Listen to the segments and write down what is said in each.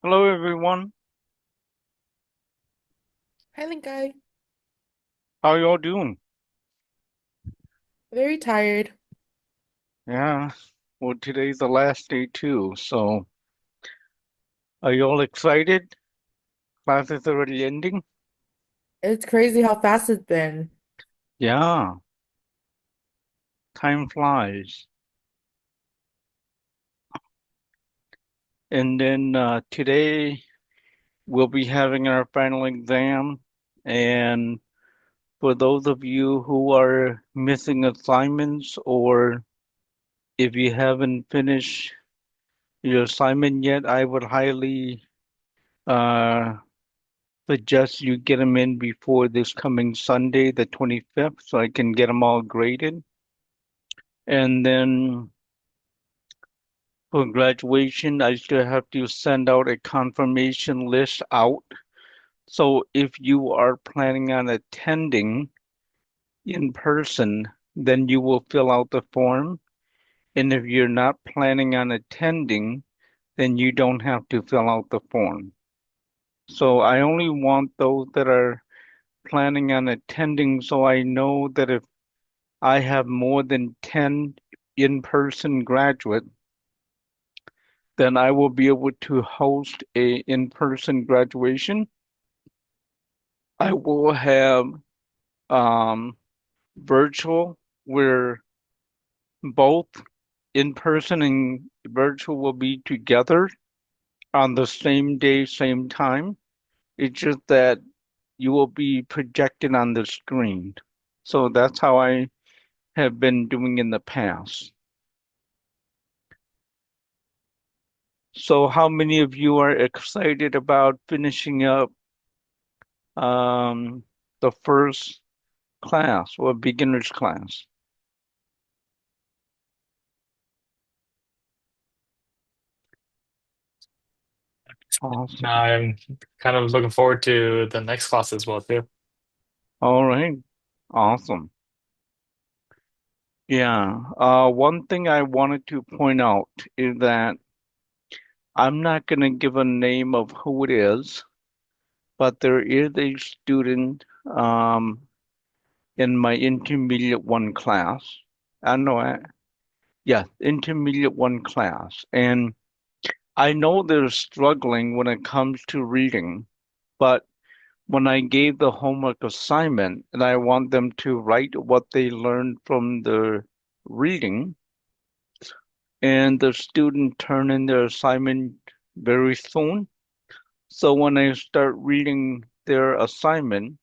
Hello, everyone. Hi, Linkai. How y'all doing? Very tired. Yeah, well, today's the last day too, so are y'all excited? Class is already ending? It's crazy how fast it's been. Yeah, time flies. And then today we'll be having our final exam. And for those of you who are missing assignments, or if you haven't finished your assignment yet, I would highly uh, suggest you get them in before this coming Sunday, the 25th, so I can get them all graded. And then for graduation, I still have to send out a confirmation list out. So if you are planning on attending in person, then you will fill out the form. And if you're not planning on attending, then you don't have to fill out the form. So I only want those that are planning on attending so I know that if I have more than 10 in-person graduates, then I will be able to host a in-person graduation. I will have um, virtual where both in-person and virtual will be together on the same day, same time. It's just that you will be projected on the screen. So that's how I have been doing in the past. So how many of you are excited about finishing up um, the first class or beginner's class? Awesome. Now I'm kind of looking forward to the next class as well too. All right. Awesome. Yeah. One thing I wanted to point out is that I'm not going to give a name of who it is, but there is a student in my intermediate one class. I know, yeah, intermediate one class. And I know they're struggling when it comes to reading, but when I gave the homework assignment and I want them to write what they learned from the reading, and the student turn in their assignment very soon. So when I start reading their assignment,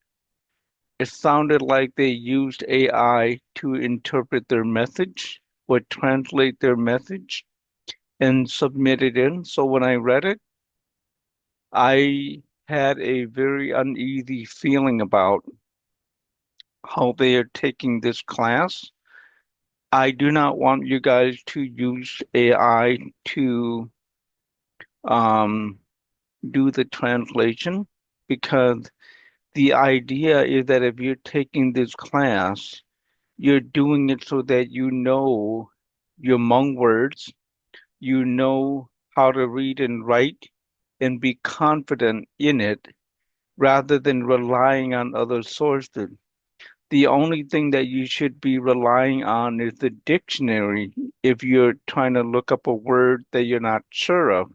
it sounded like they used AI to interpret their message or translate their message and submit it in. So when I read it, I had a very uneasy feeling about how they are taking this class. I do not want you guys to use AI to um, do the translation because the idea is that if you're taking this class, you're doing it so that you know your Hmong words, you know how to read and write, and be confident in it rather than relying on other sources. The only thing that you should be relying on is the dictionary if you're trying to look up a word that you're not sure of.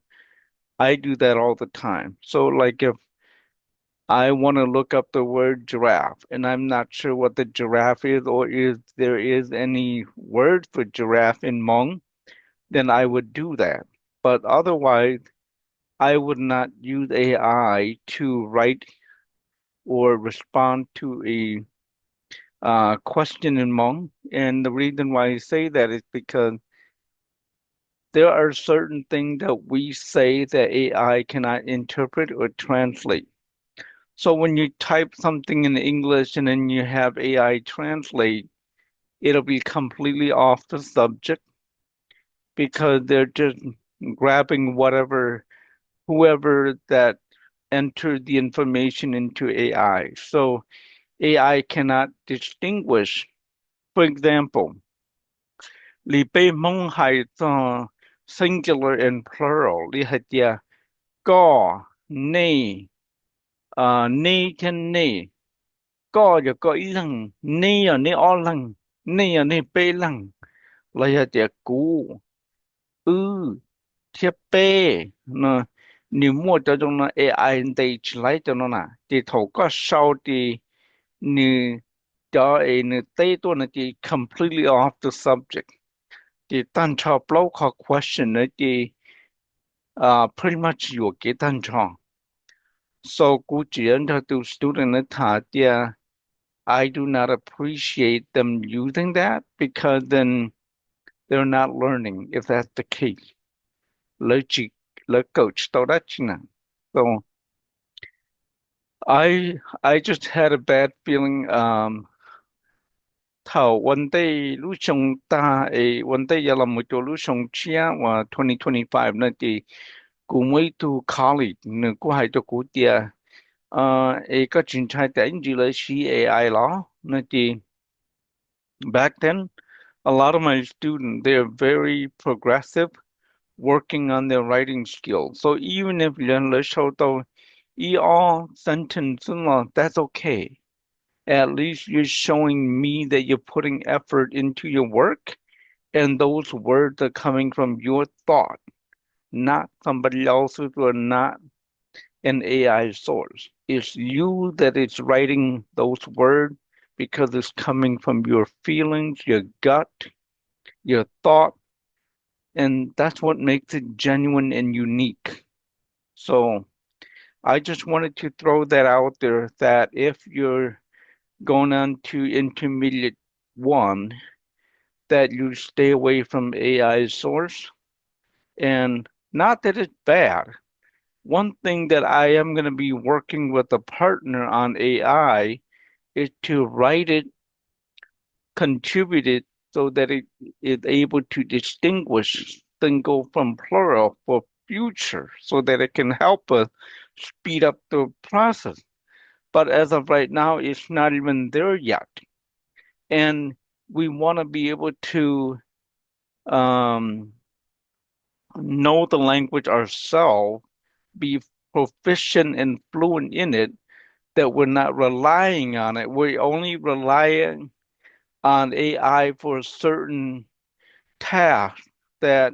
I do that all the time. So, like, if I want to look up the word giraffe and I'm not sure what the giraffe is or if there is any word for giraffe in Hmong, then I would do that. But otherwise, I would not use AI to write or respond to a question in Hmong. And the reason why I say that is because there are certain things that we say that AI cannot interpret or translate. So when you type something in English and then you have AI translate, it'll be completely off the subject because they're just grabbing whoever that entered the information into AI. So AI cannot distinguish. For example, 你被蒙害 singular and plural, Go, ni, ni can ni. Go giờ có ý rằng ni ở ni o lăng, ni ở ni bê lăng. Là giờ tiệt cú, ư, thiệp bê, nè. Nếu mua cho chúng nó AI đây chỉ lấy cho nó nè. Thì thầu có sau thì ni cho a ni tê tôi nó thì completely off the subject. Thì tan cho blow call question nó thì pretty much you get tan cho. So cú chỉ ấn cho tu student nó thả tia. I do not appreciate them using that because then they're not learning if that's the case. Lỡ chỉ lỡ coach tao đã chỉ nè. So I just had a bad feeling thảo one day lúc xong ta one day giờ làm một chỗ lúc xong chia và 2025 này thì cũng mới to college nữa cũng hay cho cụ tia có chuyện trai tại anh chỉ là AI đó nên thì back then a lot of my students they're very progressive working on their writing skills. So even if you learn all sentence, that's okay. At least you're showing me that you're putting effort into your work and those words are coming from your thought, not somebody else's or not an AI source. It's you that is writing those words because it's coming from your feelings, your gut, your thought, and that's what makes it genuine and unique. So I just wanted to throw that out there that if you're going on to intermediate one, that you stay away from AI source. And not that it's bad. One thing that I am going to be working with a partner on AI is to write it, contribute it so that it is able to distinguish single from plural for future so that it can help us speed up the process. But as of right now, it's not even there yet. And we want to be able to um, know the language ourselves, be proficient and fluent in it, that we're not relying on it. We're only relying on AI for certain tasks that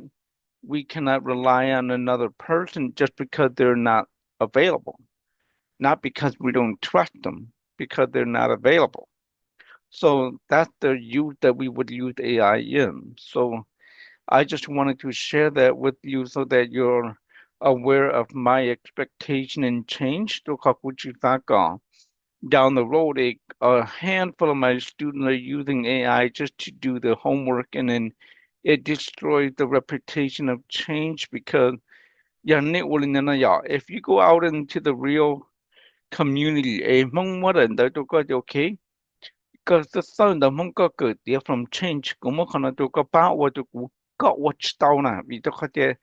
we cannot rely on another person just because they're not available. Not because we don't trust them, because they're not available. So that's the use that we would use AI in. So I just wanted to share that with you so that you're aware of my expectation and change. Down the road, a handful of my students are using AI just to do the homework, and then it destroys the reputation of change because if you go out into the real community, okay, because the sound of Monka from change, Gumokana to go power what to got watch down because the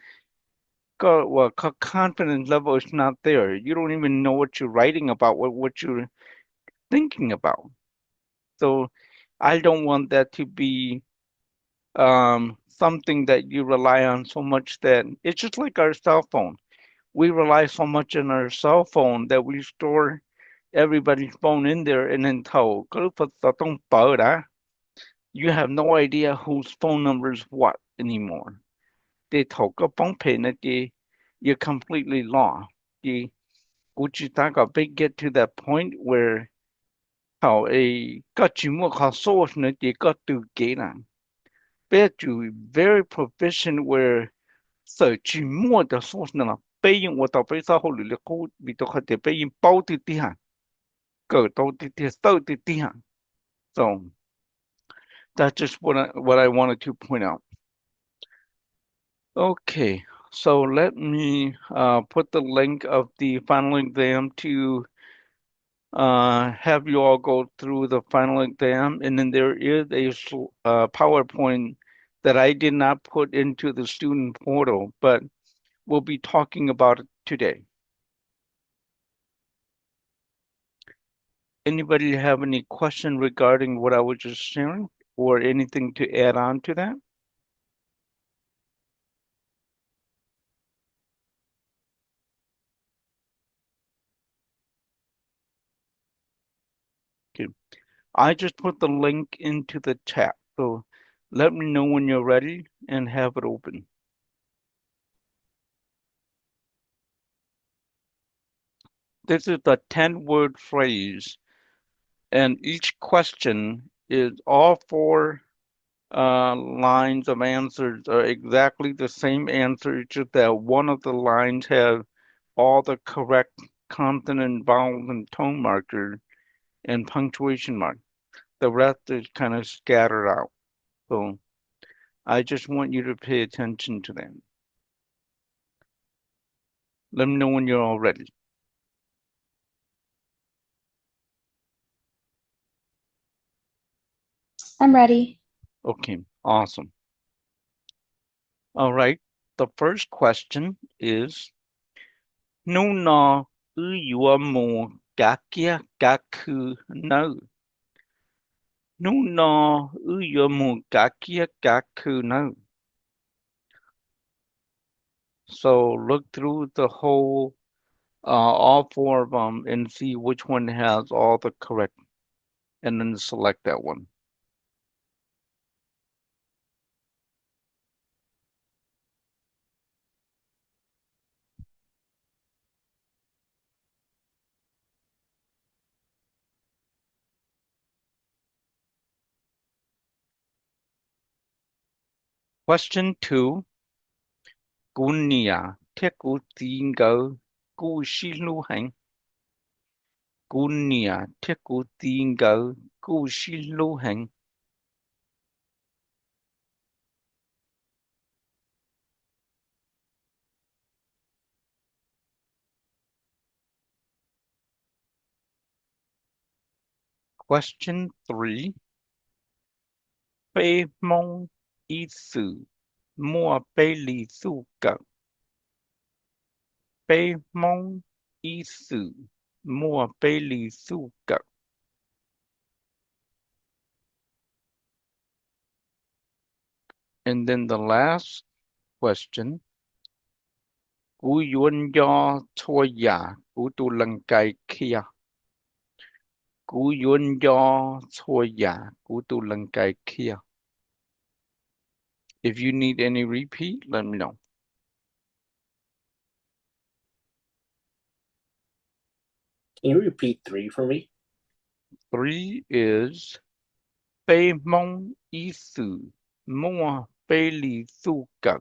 confidence level is not there. You don't even know what you're writing about, what you're thinking about. So I don't want that to be something that you rely on so much that it's just like our cell phone. We rely so much on our cell phone that we store everybody's phone in there and then you have no idea whose phone number is what anymore. They talk about you're completely lost. The Uchitaka big get to that point where how a got you more source they got to gain on. Bet you very proficient where search more the source na paying what the pay sa hole le ko bị to khate paying bao ti ti ha cỡ to ti ti so ti ti ha. So that's just what I wanted to point out. Okay, so let me put the link of the final exam to have you all go through the final exam, and then there is a PowerPoint that I did not put into the student portal, but we'll be talking about it today. Anybody have any question regarding what I was just sharing or anything to add on to that? Okay. I just put the link into the chat, so let me know when you're ready and have it open. This is a 10-word phrase, and each question is all 4 lines of answers are exactly the same answer, it's just that one of the lines have all the correct consonant, vowel, and tone markers and punctuation mark. The rest is kind of scattered out. So I just want you to pay attention to them. Let me know when you're all ready. I'm ready. Okay, awesome. All right, the first question is Nuna uyuamu gakia gaku no. Nuna uyuamu gakia gaku no. So look through the whole, all 4 of them and see which one has all the correct, and then select that one. Question 2. Gunia teku tingo gu shilu hang. Gunia teku tingo gu shilu hang. Question 3. Pe mong isu mua pe li su go. Pe mong isu mua pe li su go. And then the last question. Gu yuan yo toya gu tu lang kai kia. Gu yuan yo toya gu tu lang kai kia. If you need any repeat, let me know. Can you repeat 3 for me? 3 is Bei mong isu mua bei li su go.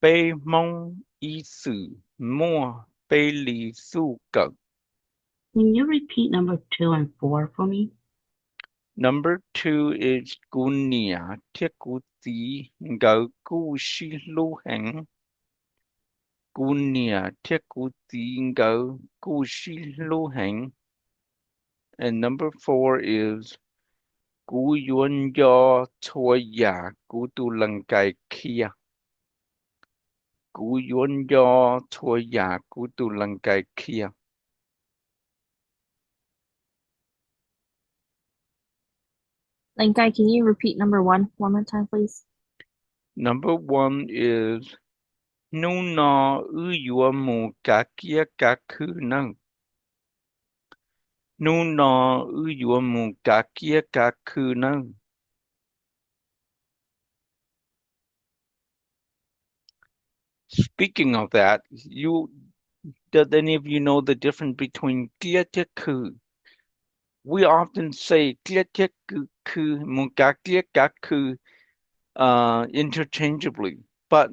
Bei mong isu mua bei li su go. Can you repeat number 2 and 4 for me? Number 2 is Gunia Tiku Ti Go Gu Shi Lu Heng. Gunia Tiku Ti Go Gu Shi Lu Heng. And number 4 is Gu Yuan Yo Choi Ya Gu Tu Lang Kai Kia. Gu Yuan Yo Choi Ya Gu Tu Lang Kai Kia. Linkai, can you repeat number 1 one more time, please? Number 1 is Nuna Uyuamu Gakia Gaku No. Nuna Uyuamu Gakia Gaku No. Speaking of that, does any of you know the difference between Kiateku? We often say Kiateku Mugakia Gaku interchangeably, but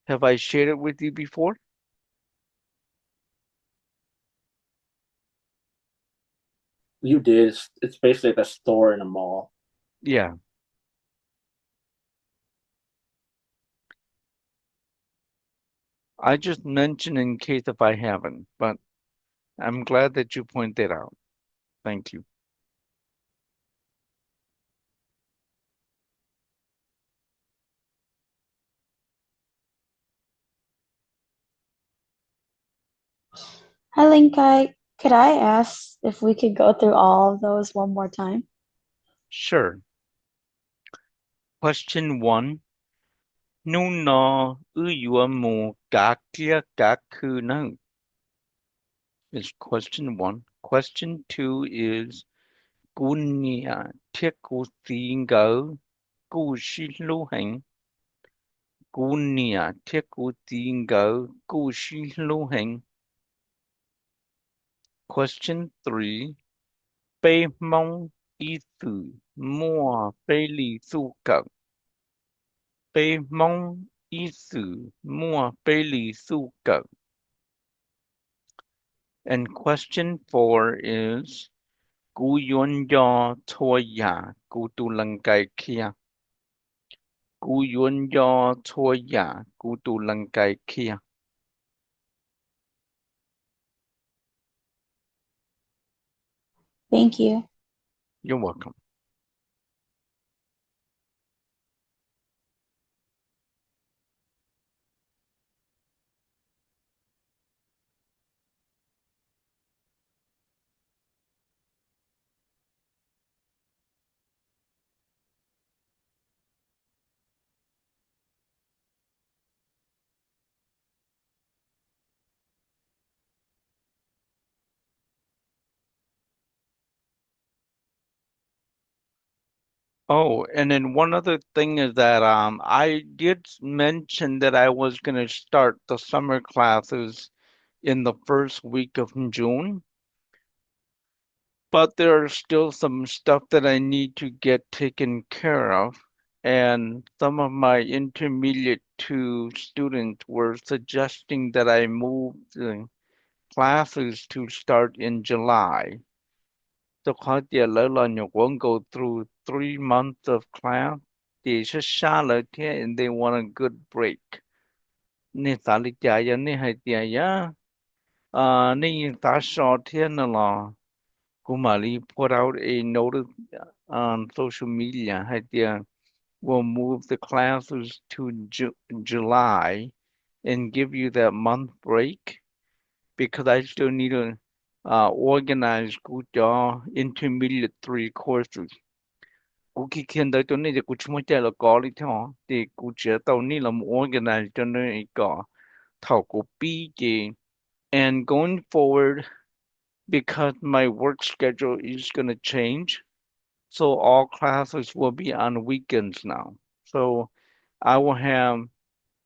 have I shared it with you before? You did. It's basically like a store in a mall. Yeah. I just mentioned in case if I haven't, but I'm glad that you pointed out. Thank you. Hi, Linkai. Could I ask if we could go through all of those one more time? Sure. Question 1. nu no uyuamu gakia gakuna is question 1. Question 2 is gunia tekutingo gushiluheng. Gunia tekutingo gushiluheng. Question 3. Pe mong ithu mua peli suka. Pe mong ithu mua peli suka. And question 4 is Guyonyo Toya Gutulangkai Kia. Guyonyo Toya Gutulangkai Kia. Thank you. You're welcome. Oh, and then one other thing is that I did mention that I was going to start the summer classes in the first week of June, but there are still some stuff that I need to get taken care of, and some of my intermediate 2 students were suggesting that I move the classes to start in July. So you won't go through 3 months of class. They just Charlotte here and they want a good break. Ni Salijaya ni Hatiaya. Ni Tasha Tianala. Kumali put out a notice on social media. Hatia will move the classes to July and give you that month break because I still need to organize good intermediate 3 courses. Cookie can the donate which motel quality the kucha nilam organized donate talko PJ and going forward because my work schedule is gonna change. So all classes will be on weekends now. So I will have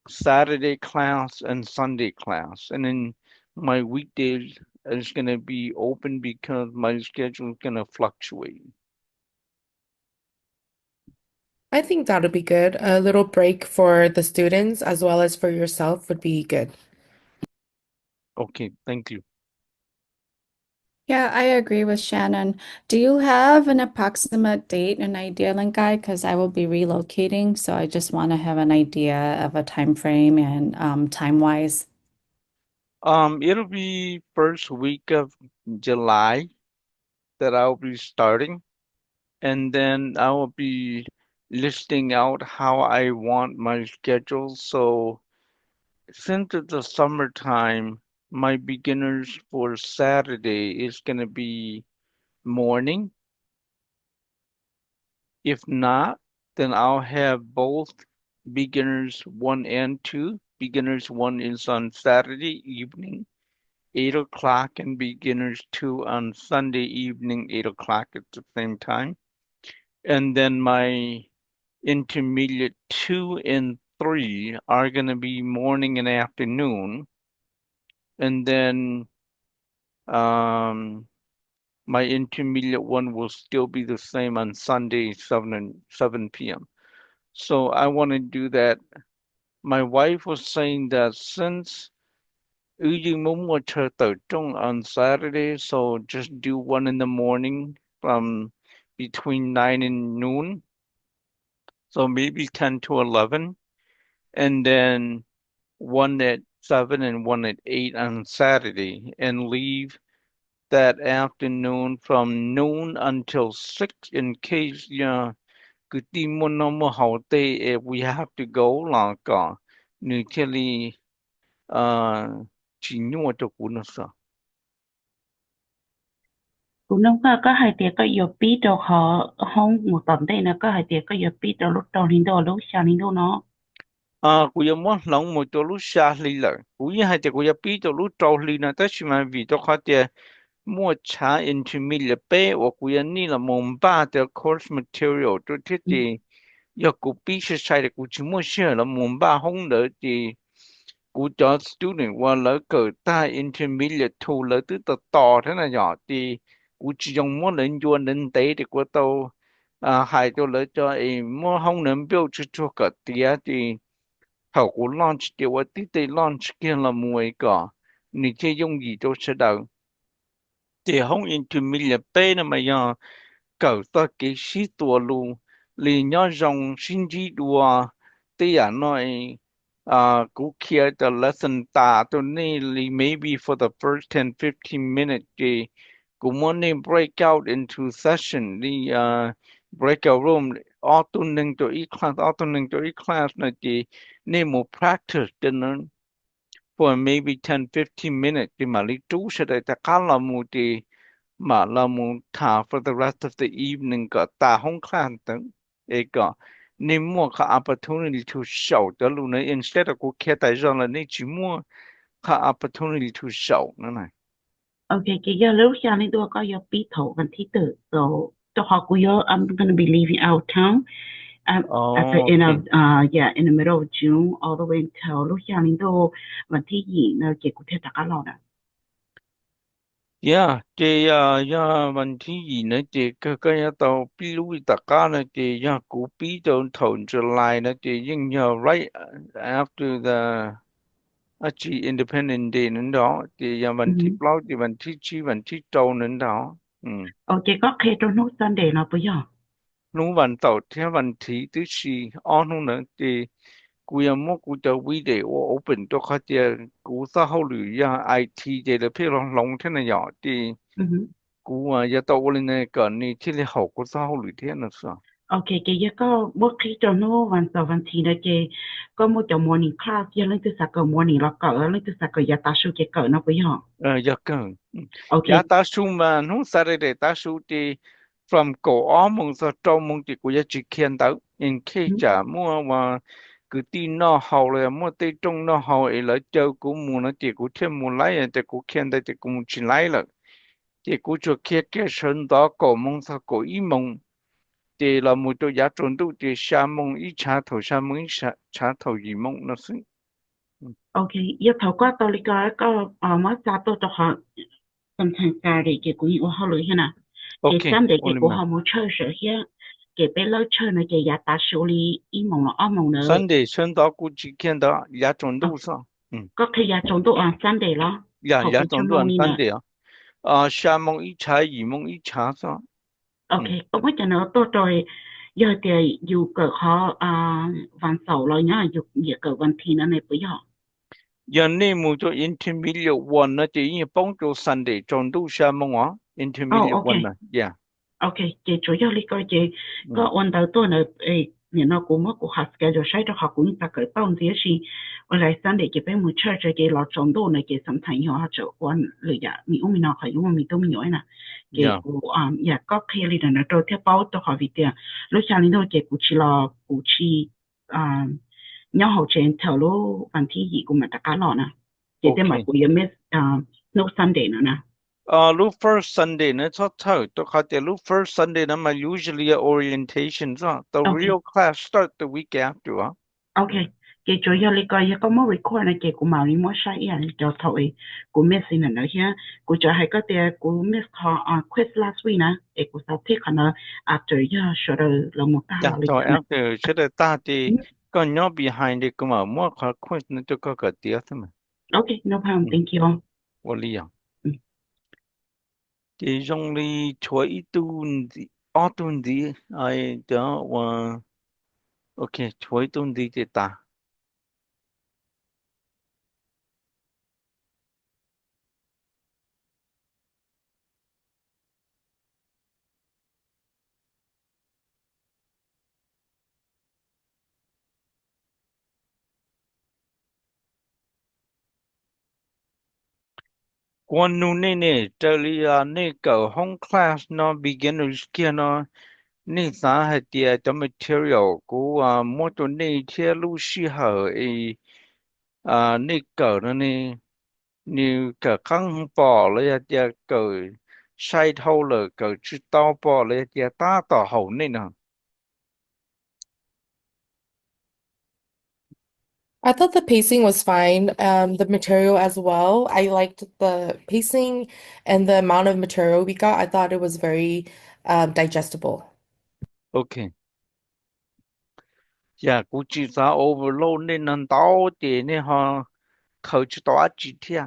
Saturday class and Sunday class. And then my weekdays is gonna be open because my schedule is gonna fluctuate. I think that'll be good. A little break for the students as well as for yourself would be good. Okay, thank you. Yeah, I agree with Shannon. Do you have an approximate date, an idea, Linkai? Because I will be relocating, so I just want to have an idea of a time frame and time-wise. It'll be first week of July that I'll be starting, and then I will be listing out how I want my schedule. So since it's the summertime, my beginners for Saturday is gonna be morning. If not, then I'll have both beginners 1 and 2. Beginners 1 is on Saturday evening, 8 o'clock, and beginners 2 on Sunday evening, 8 o'clock at the same time. And then my intermediate 2 and 3 are going to be morning and afternoon. And then my intermediate 1 will still be the same on Sunday, 7 p.m. So I want to do that. My wife was saying that since on Saturday, so just do 1 in the morning from between 9 and noon. So maybe 10 to 11. And then 1 at 7 and 1 at 8 on Saturday. And leave that afternoon from noon until 6 in case if we have to go like nuclearly chỉ nhua cho cú nó sợ. Cũng nông có hai tiệc có nhiều bí đồ họ không một tuần đây nó có hai tiệc có nhiều bí đồ lúc đầu đến đồ lúc sau đến đồ nó Cú ya mua lòng một chỗ lúc xa lì lợi. Cú ya hay cú ya bí chỗ lúc trâu lì nè. Tất nhiên mà vì đó khó thì mua trả intermediate bé. Và cú ya ní là mông ba the course material. Cho thế thì ya cú bí sẽ sai cú chỉ mua xe là mông ba không đỡ thì cú cho student và lỡ cỡ ta intermediate thu lỡ từ tỏ thế này nhỏ thì cú chỉ dùng mua lên yuan lên tế thì cú tao hai chỗ lỡ cho mua không nên biểu cho cỡ tía thì hậu của launch thìว่าที่ได้ launch kia là mùi cả你这用意都知道thì không intermediate bé那么样搞到给许多路里nhau rong sinh trí đùa thì nói cú kia the lesson ta to ni li maybe for the first 10-15 minutes thì cú muốn nên break out into session li breakout room auto nâng to e class này thì nên một practice cho nó for maybe 10-15 minutes thì mà lý trú sẽ để ta khá là một thì mà là một thả for the rest of the evening cả ta không khăn tấn ấy cả nên mua cái opportunity to show đó luôn này instead of cô kia tại rằng là nên chỉ mua cái opportunity to show nữa này Ok, cái giờ lúc sáng này tôi có giờ bí thổ văn thi tử. So, tôi hỏi cô giờ I'm gonna be leaving out town at the end of in the middle of June all the way until lúc sáng này tôi văn thi gì nó chỉ có thể tất cả lo nè. yeah thì vấn đề gì nữa thì cái tàu bị lùi tất cả này thì cú bị đầu thầu July này thì nhưng right after the actually independent day nữa đó thì vấn đề bao thì vấn đề chi vấn đề trâu nữa đó Ok, có khi trong nốt Sunday nó bây giờ. lúc vấn tàu theo vấn đề thứ gì on nữa thì cú mua cú cho video open cho khách hàng cú xã hội IT thì là phía long thế này nhỏ thì cú giờ tàu lên này còn này thì là học của xã hội thế nào sao Ok, cái giờ có bố khi trong nốt văn thi đó cái có một trong morning class giờ lên từ sáng cái morning là cỡ lên từ sáng cái giờ ta số cái cỡ nó bây giờ. giờ cần Ok. giờ ta số mà nó Saturday ta số thì from cổ ó mong sao trâu mong thì cú giờ chỉ khen tới in khi trả mua mà cứ tin nó hậu là mua tây trong nó hậu ấy là chơi cú mua nó thì cú thêm mua lấy thì cú khen đây thì cú chỉ lấy là thì cú cho kia cái sân đó cổ mong sao cổ ý mong thì là một chỗ giá trốn tu thì sa mong ý sa mong ý trả thầu gì mong nó xí Ok, giờ thầu qua tôi lý có mới ra tôi cho họ sometimes Saturday cái cũng như họ lười thế nào. Cái Sunday cái của họ muốn chơi sở here cái bé lớn chơi này cái giá ta xử lý ý mong nó mong nữa. Sunday sân đó cú chỉ khen đó giá trốn tu sao có khi giá trốn tu on Sunday đó. giá trốn tu on Sunday sa mong ý gì mong ý sao ok ông ấy cho nó tôi rồi giờ thì dù cỡ họ văn sầu rồi nhá dù giờ cỡ văn thi nó này bây giờ giờ này mua cho intermediate one nó chỉ như bóng cho Sunday trốn tu sa mong á intermediate one này yeah ok chị chủ yếu lý coi chị có ôn đầu tôi nữa nhìn nó cũng mất của học cái rồi sai cho học cũng ta cỡ tao gì gì ở lại Sunday chị phải mua chơi cho chị lo trốn tu này chị sắm thành họ cho ôn lười dạ mình mình nào phải dùng mình tôi mình nhớ nè chị cũng có khi là nó tôi theo báo tôi hỏi vì tiền lúc sáng lên thôi chị cũng chỉ nhau hậu trên theo lúc bản thi gì cũng mà tất cả lo nè chị tên mà cũng giống no Sunday nữa nè lúc first Sunday nó cho thở tôi khai tiền lúc first Sunday nó mà usually orientation so the real class start the week after ok cái chủ yếu là coi có một record này cái của màu đi mua sai anh cho thôi của miss này nữa ha của cho hay có tiền của miss họ quiz last week nè cái của sao thích nó after ya sure là một ta là so after sẽ là ta thì còn nhau behind it cũng mà mua khó quiz nó cho có cái tiếc thôi mà ok no problem thank you vô lý à thì trong đi chuối tuần gì ai đó và ok chuối tuần gì thì ta quan nu nè nè trở lại nè cỡ home class nó beginners kia nó นี่สาเหตุจะ material กูมอตัวนี่เที่ยวรู้สิเหรอนี่เกิดนะนี่เกิดข้างปอเลยจะเกิดใช้เท่าเลยเกิดชิตอปอเลยจะตาต่อหนี่นะ I thought the pacing was fine. The material as well. I liked the pacing and the amount of material we got. I thought it was very digestible. โอเคอยากกูจีสา overload นี่นั่นต่อเจนี่ฮะเขาจะต่อจีเทีย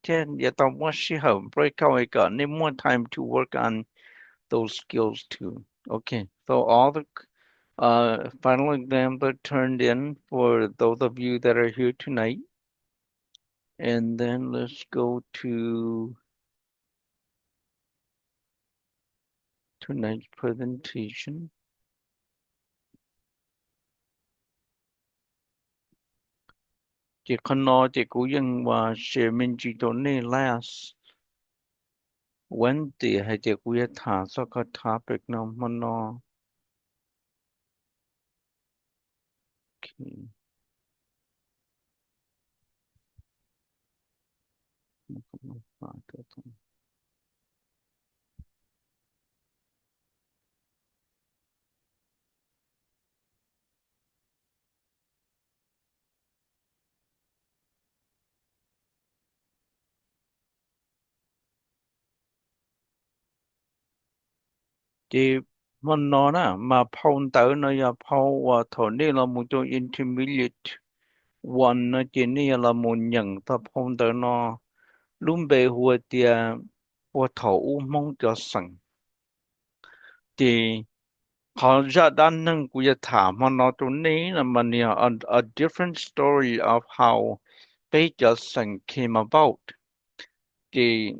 เช่นอย่าต้องว่าสิเหรอ break out อีกก่อนนี่ more time to work on those skills too. Okay, so all the final exams are turned in for those of you that are here tonight. And then let's go to tonight's presentation. Chị không nói chị cũngยังว่าshare mình chỉ tổ này last Wednesday hay chị cũng đã thả so cái topic nào mà nó okay. Chị mình nói nè mà phong tới nó là phong và thổ này là một trong intermediate one nó chỉ này là một nhận ta phong tới nó luôn bề hùa tia hùa thổ mong cho sẵn thì họ ra đan nâng của gia thảm mà nó chỗ này là mà nè a different story of how Pei Just came about thì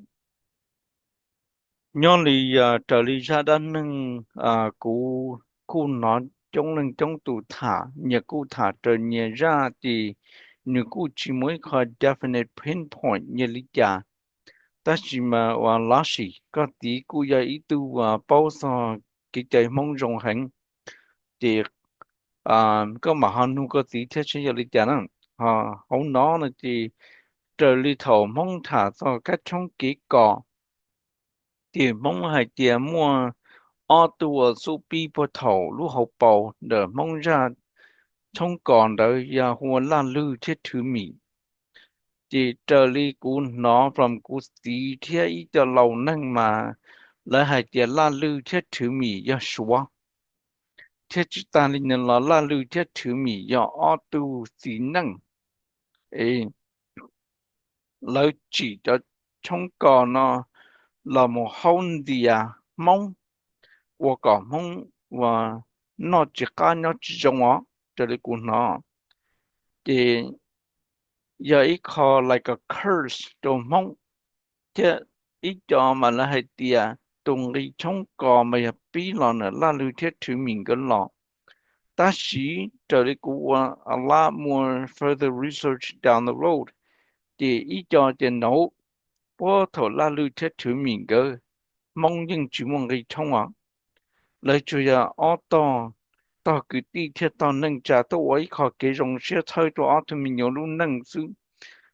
nhon lì trở lì ra đan nâng cú nó trong tủ thả nhà cú thả trở nhà ra thì nếu cú chỉ mới có definite pinpoint nhà lý giả ta chỉ mà và lá sĩ có tí cú ya ý tu và bao giờ cái trái mong rộng hành thì có mà hắn nu có tí thế chứ lý giả nè không nó là thì trở lì thầu mong thả cho các trong kỹ cỏ thì mong hay tiền mua ô tô số pi bộ thầu lúc hậu bầu để mong ra trong còn đợi ya huân lan lưu thiết thứ mỹ thì trở lì cú nó from cú tí thế ý cho lâu năng mà lại hay tiền lan lưu thiết thứ mỹ ya xóa thiết chỉ ta linh nên là lan lưu thiết thứ mỹ ya ô tô xí năng ấy lời chỉ cho trong còn nó là một hôn địa mong và cả mong và nó chỉ có nó chỉ trong đó cho nên cũng nó thì giờ ý call like a curse đồ mong thế ý cho mà là hay địa đồng ý trong cò mà bị lo nữa là lưu thiết thứ mình cái lo ta chỉ cho nên cũng a lot more further research down the road thì ý cho thì nấu bố thổ là lưu thiết thứ mình cái mong nhưng chỉ mong cái trong đó lấy chủ ya ô tô tao cứ đi theo tao nâng trả tao ấy khó cái dòng xe thôi tao ô tô mình nhiều lúc nâng xuống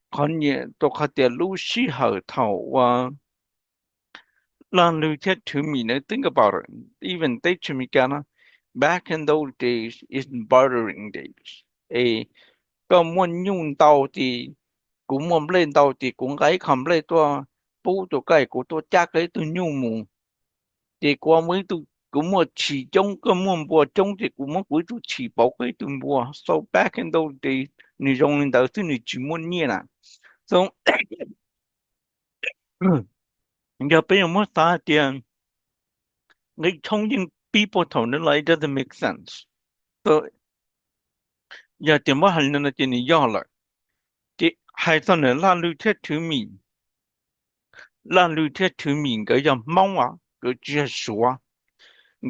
còn nhẹ tao có thể lúc xí hở thầu và làm lưu thiết thứ mình nữa think about it even they to me kana back in those days is bartering days có muốn nhung tàu thì cũng muốn lên tàu thì cũng cái không lên tôi bố tôi cái của tôi chắc cái tôi nhung mù thì qua mấy tôi cũng một chỉ trong cái môn bùa trong thì cũng một buổi tôi chỉ bảo cái tôi bùa so back in those days你用领导是你只muốn nhẹ là so giờ bây giờ mất ta tiền người trong những people thầu nó lại doesn't make sense so giờ tiền mất hành nó tiền do lại thì hai thằng này là lưu thiết thứ mình là lưu thiết thứ mình cái giờ mong cái chia số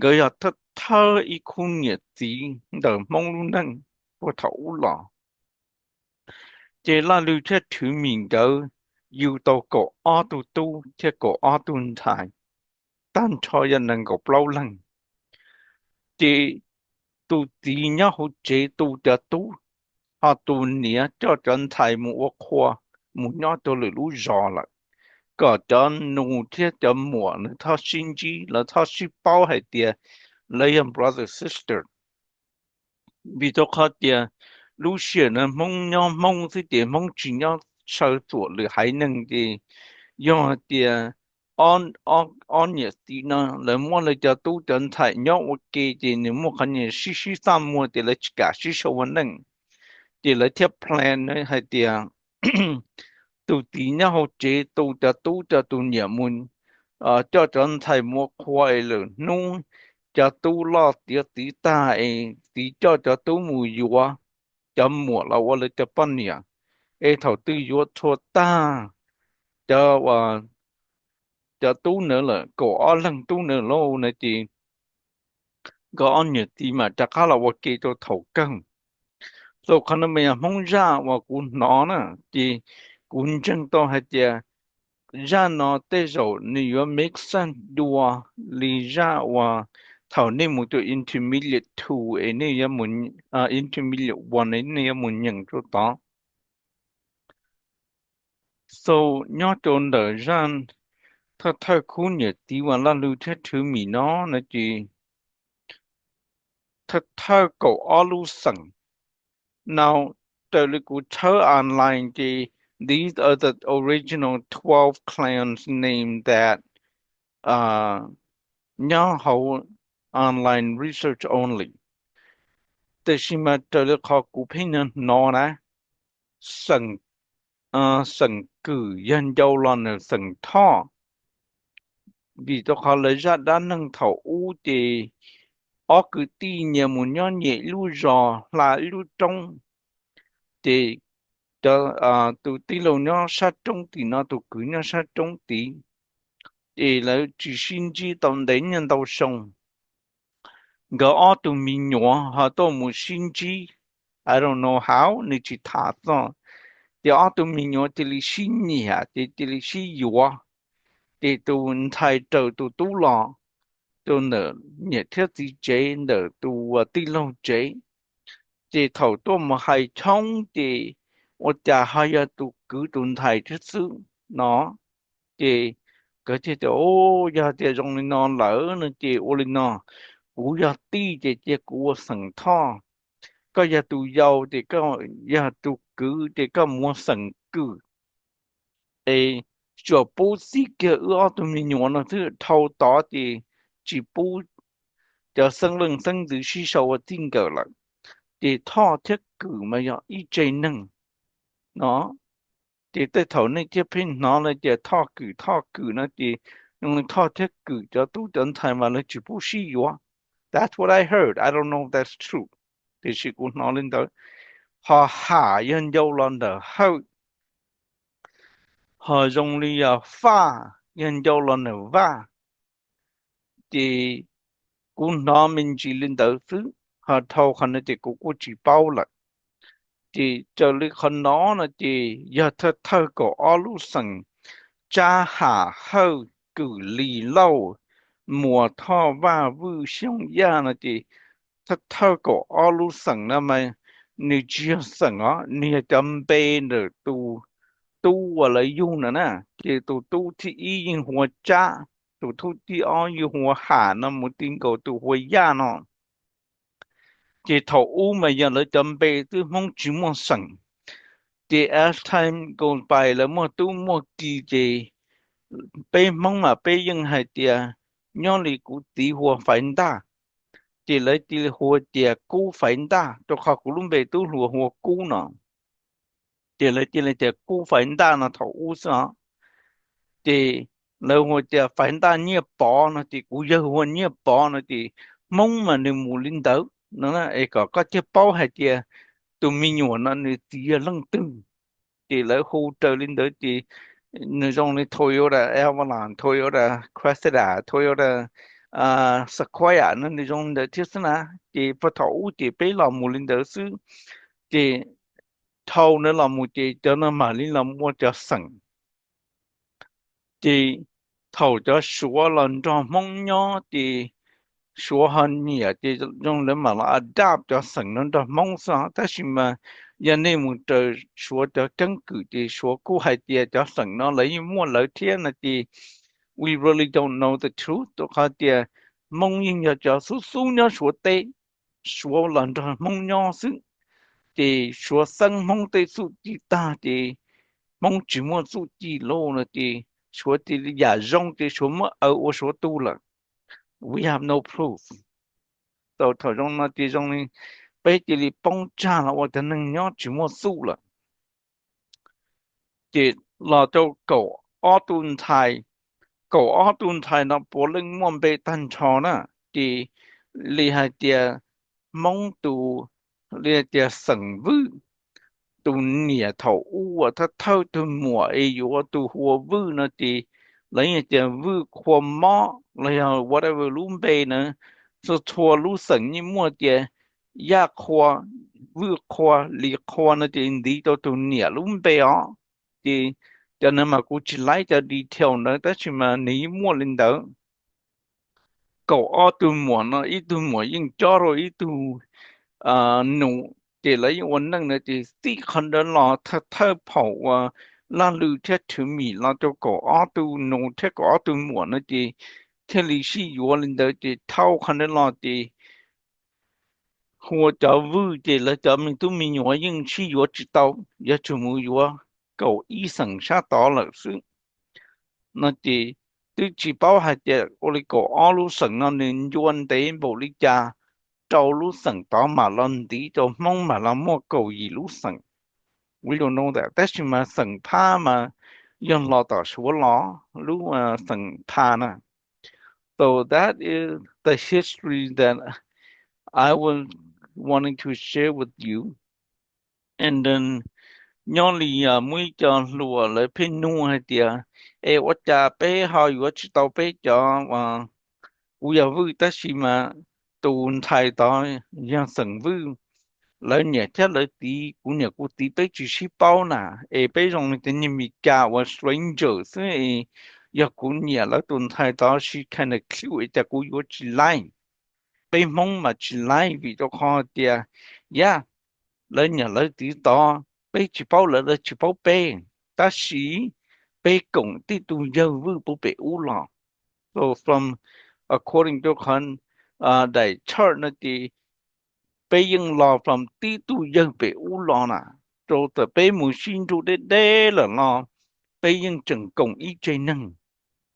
cái giờ thật thơ ý khung nhiệt gì đỡ mong luôn năng của thấu lọ chỉ là lưu thiết thứ mình cái yêu cầu cổ auto tu thiết cổ auto thải tan cho dân năng cổ lâu lăng thì tu tí nhá hỗ chế tu cho tu họ tu nia cho chân thầy một khoa một nhá tôi lười lú giò lại có cho nụ thiết cho mùa nữa thao sinh chi là thao sĩ bao hay tiệt lấy em brother sister vì tôi khó tiệt lú xỉa nó mong nhau mong thứ tiệt mong chỉ nhau sau tuổi lười hay nâng thì do tiệt on nhiệt tí nó là mua lại cho tu chân thầy nhau ok thì nếu mua khăn nhiệt xí xí tam mua thì là chỉ cả xí sâu vấn nâng thì là theo plan này hay tiệt tu tí nhá hỗ chế tu cho tu nhà mun cho chân thầy mua khoai rồi nung cho tu lo tiệt tí ta tí cho tu mùi dùa cho mùa là qua lấy cho bao nhiêu thầu tư dùa thua ta cho cho tu nữa là có lần tu nữa lâu này thì có nhiều thì mà chắc là qua kia cho thầu cân rồi khi mà mình mong ra và cũng nó nè thì cũng chân to hay là ra nó tới rồi nếu make sense đua lý ra và thầu nên một cái intermediate two ấy nên muốn intermediate one ấy nên muốn nhận cho đó so nhớ chọn đời ra thật thật khu nhiệt tí và là lưu thế thứ mì nó là chỉ thật thật cậu ở lưu sẵn now the little tour online these are the original 12 clans name that nhớ hậu online research onlyแต่ชิมาเจอขอกูเพ่งนอนะสังสังกือยันยาวลอนสังท่อvì tôi khó lấy ra đã nâng thầu u thì ở cứ ti nhà muốn nhon nhẹ lu rò là lu trong thì cho tụ ti lâu nhon sát trong thì nó tụ cứ nhon sát trong thì là chỉ xin chỉ tầm đến nhân đầu sông gỡ ở tụ mình nhỏ họ tôi muốn xin chỉ I don't know how nên chỉ thả thôi thì ở tụ mình nhỏ thì lý xin nhỉ thì lý xin yếu thì tụ thay trở tụ tu lò tụ nở nhiệt thiết gì chế nở tụ ti lâu chế thì thầu tôi mà hay trong thì我家还要读古顿台的书，喏，thì cái thì ô giờ thì trong này nó lỡ nữa thì ô lên nó cú giờ ti thì cú sẵn thọ có giờ tụ giàu thì có giờ tụ cứ thì có mua sẵn cứ ê cho bố sĩ kia ở tụi mình nhỏ nó thứ thâu đó thì chỉ bố cho sân lưng sân tự suy sâu tin cờ lại thì thọ thiết cử mà giờ ý chơi nâng nó thì tới thầu này tiếp pin nó là chỉ thọ cử nó thì用thọ thiết cử cho tu chân thành mà nó chỉ bố sĩ yếu that's what I heard I don't know if that's true thì sự cũng nói lên tới họ hạ nhân dâu lần đó họ dùng lý pha nhân dâu lần đó va thì cũng nói mình chỉ lên tới thứ họ thâu khăn thì cũng có chỉ bao lại thì cho lý khăn nó là thì giờ thơ của ở lúc sẵn cha hạ hơ cử lý lâu mùa thọ và vư xong ya là thì thơ của ở lúc sẵn là mà nếu chưa sẵn á nếu chấm bê được tu và lấy dùng nữa nè thì tu thì y in hoa cha tu thì ở như hoa hà nó một tiếng cầu tu hoa ya nó thì thầu u mà giờ lấy chấm bê tu mong chỉ mong sẵn thì as time goes by là mua tu mua kỳ thì bê mong mà bê nhưng hay tiệt nhau lì cụ tí hoa phải ta thì lấy tí hoa tiệt cú phải ta cho họ cũng luôn bê tu hoa cú nó thì lấy tiệt cú phải ta nó thầu u sao thì nếu mà chỉ phải ta nhớ bỏ nó thì cũng giờ hoa nhớ bỏ nó thì mong mà nếu muốn linh đấu nó là có cái bao hay thì tụi mình nhỏ nó thì lăng từng thì lấy hỗ trợ linh đấu thì nếu trong này Toyota Avalon Toyota Cressida Toyota Sequoia nó nếu trong đấy thiết na thì bắt đầu thì bây giờ muốn linh đấu sư thì thâu nó là một thì cho nó mà linh làm một cho sẵn thì thầu cho số lần cho mong nhớ thì 说很nhiều thì dùng để mà nó adapt cho sinh nó đó mong sao thế mà giờ này muốn tới số đó căn cứ thì số cũ hay thì cho sinh nó lấy mua lấy thiên là thì we really don't know the truth đó thì mong nhìn cho số số nhau số tệ số lần đó mong nhau sự thì số sinh mong tệ số chỉ ta thì mong chỉ muốn số chỉ lô là thì số thì giả dòng thì số mà ở số tu là we have no proof tàu thời trong nó thì trong này bây giờ thì bông cha là 我的能量只么数了，thì là cho cậu ở tuần thái cậu ở tuần thái nó bố lưng mong bê tan trò nè thì li hai tia mong tu li tia sừng vư tu nhẹ thầu u à thắt thâu tu mùa ấy yếu tu hùa vư nó thì lấy những tia vư khoa mõ lấy whatever lùm bê nữa so thua lú sừng như mua tia ya khoa vư khoa li khoa nó thì đi to tu nhẹ lùm bê ó thì cho nên mà cô chỉ lấy cho đi theo nữa đó chứ mà nếu mua lên đó cậu ở tu mua nó ít tu mua nhưng cho rồi ít tu nụ để lấy vấn năng này thì tí khăn đó là thật thơ phẩu là lưu thiết thứ mỹ là cho cậu ở tu nụ thiết cậu ở tu mua nó thì thế lý sĩ yếu lên đó thì thâu khăn đó là thì hồ cho vui thì là cho mình tu mình yếu nhưng sĩ yếu chỉ tao giờ chủ mưu yếu cậu ý sẵn sát đó là sự nó chỉ bảo hai cái ô li cổ ở lu sừng nó nên yuan đến bộ lý cha trâu lu sừng đó mà lần tí cho mong mà làm mua cầu gì lu sừng we don't know that that's mà sừng pa mà dân lo tỏ số lo lu sừng pa nè so that is the history that I was wanting to share with you and then nhon lì mũi cho lùa lại pin nu hay tiệt ê vợ cha bé hỏi vợ chỉ tao bé cho và bây giờ vui ta xí mà tuần thay đó yang sừng vui lại nhẹ chắc lại tí cũng nhẹ cũng tí bé chỉ xí bao nè ê bé trong cái những mi cả và stranger thế giờ cũng nhẹ lại tuần thay đó she kind of cute ta cũng vợ chỉ lại bé mong mà chỉ lại vì cho khó tiệt yeah lấy nhà lấy tí to bé chỉ bao là chỉ bao bé ta sĩ bé cũng tí tu giờ vui bố bé u lò so from according to con đại chart nó thì bé yên lò from tí tu giờ bé u lò nè rồi từ bé muốn xin tu đế đế là lò bé yên chẳng công ý chơi năng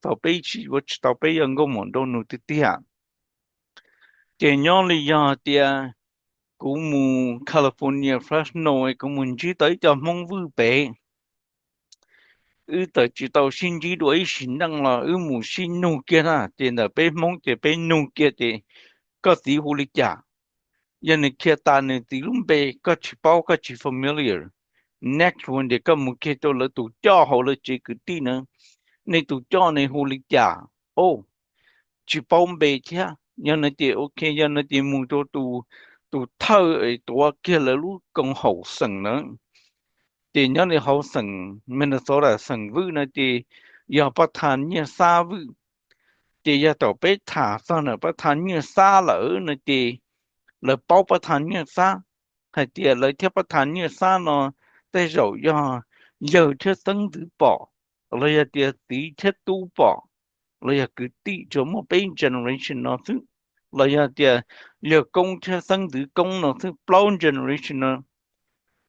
tao bé chỉ có tao bé yên có muốn đâu nữa thì tiệt cái nhóm lý do tiệt cũng mù California Fresno ấy cũng muốn chỉ tới cho mong vui bé tới chỉ tàu xin chỉ đuổi xin đăng là mù xin nô kia na tiền là bé mong thì bé nô kia thì có tí hồ lý trả giờ này kia ta này tí lúc bé có chỉ bao có chỉ familiar next one thì có một kia tôi là tụ cho họ là chỉ cứ tí nữa này tụ cho này hồ lý trả ô chỉ bao bé chứ giờ này thì ok giờ này thì muốn cho tụ thơ ấy tụ kia là lúc còn hậu sừng nữa thì nhớ này hậu sừng Minnesota sừng vư này thì giờ bắt thành như xa vư thì giờ tàu bé thả xong rồi bắt thành như xa lỡ này thì là bao bắt thành như xa hay thì là theo bắt thành như xa nó tới rồi giờ thiết tấn tự bỏ là giờ thì tí thiết tu bỏ là giờ cứ tí cho một bên generation nó thứ là giờ thì giờ công thiết tấn tự công nó thứ blown generation nó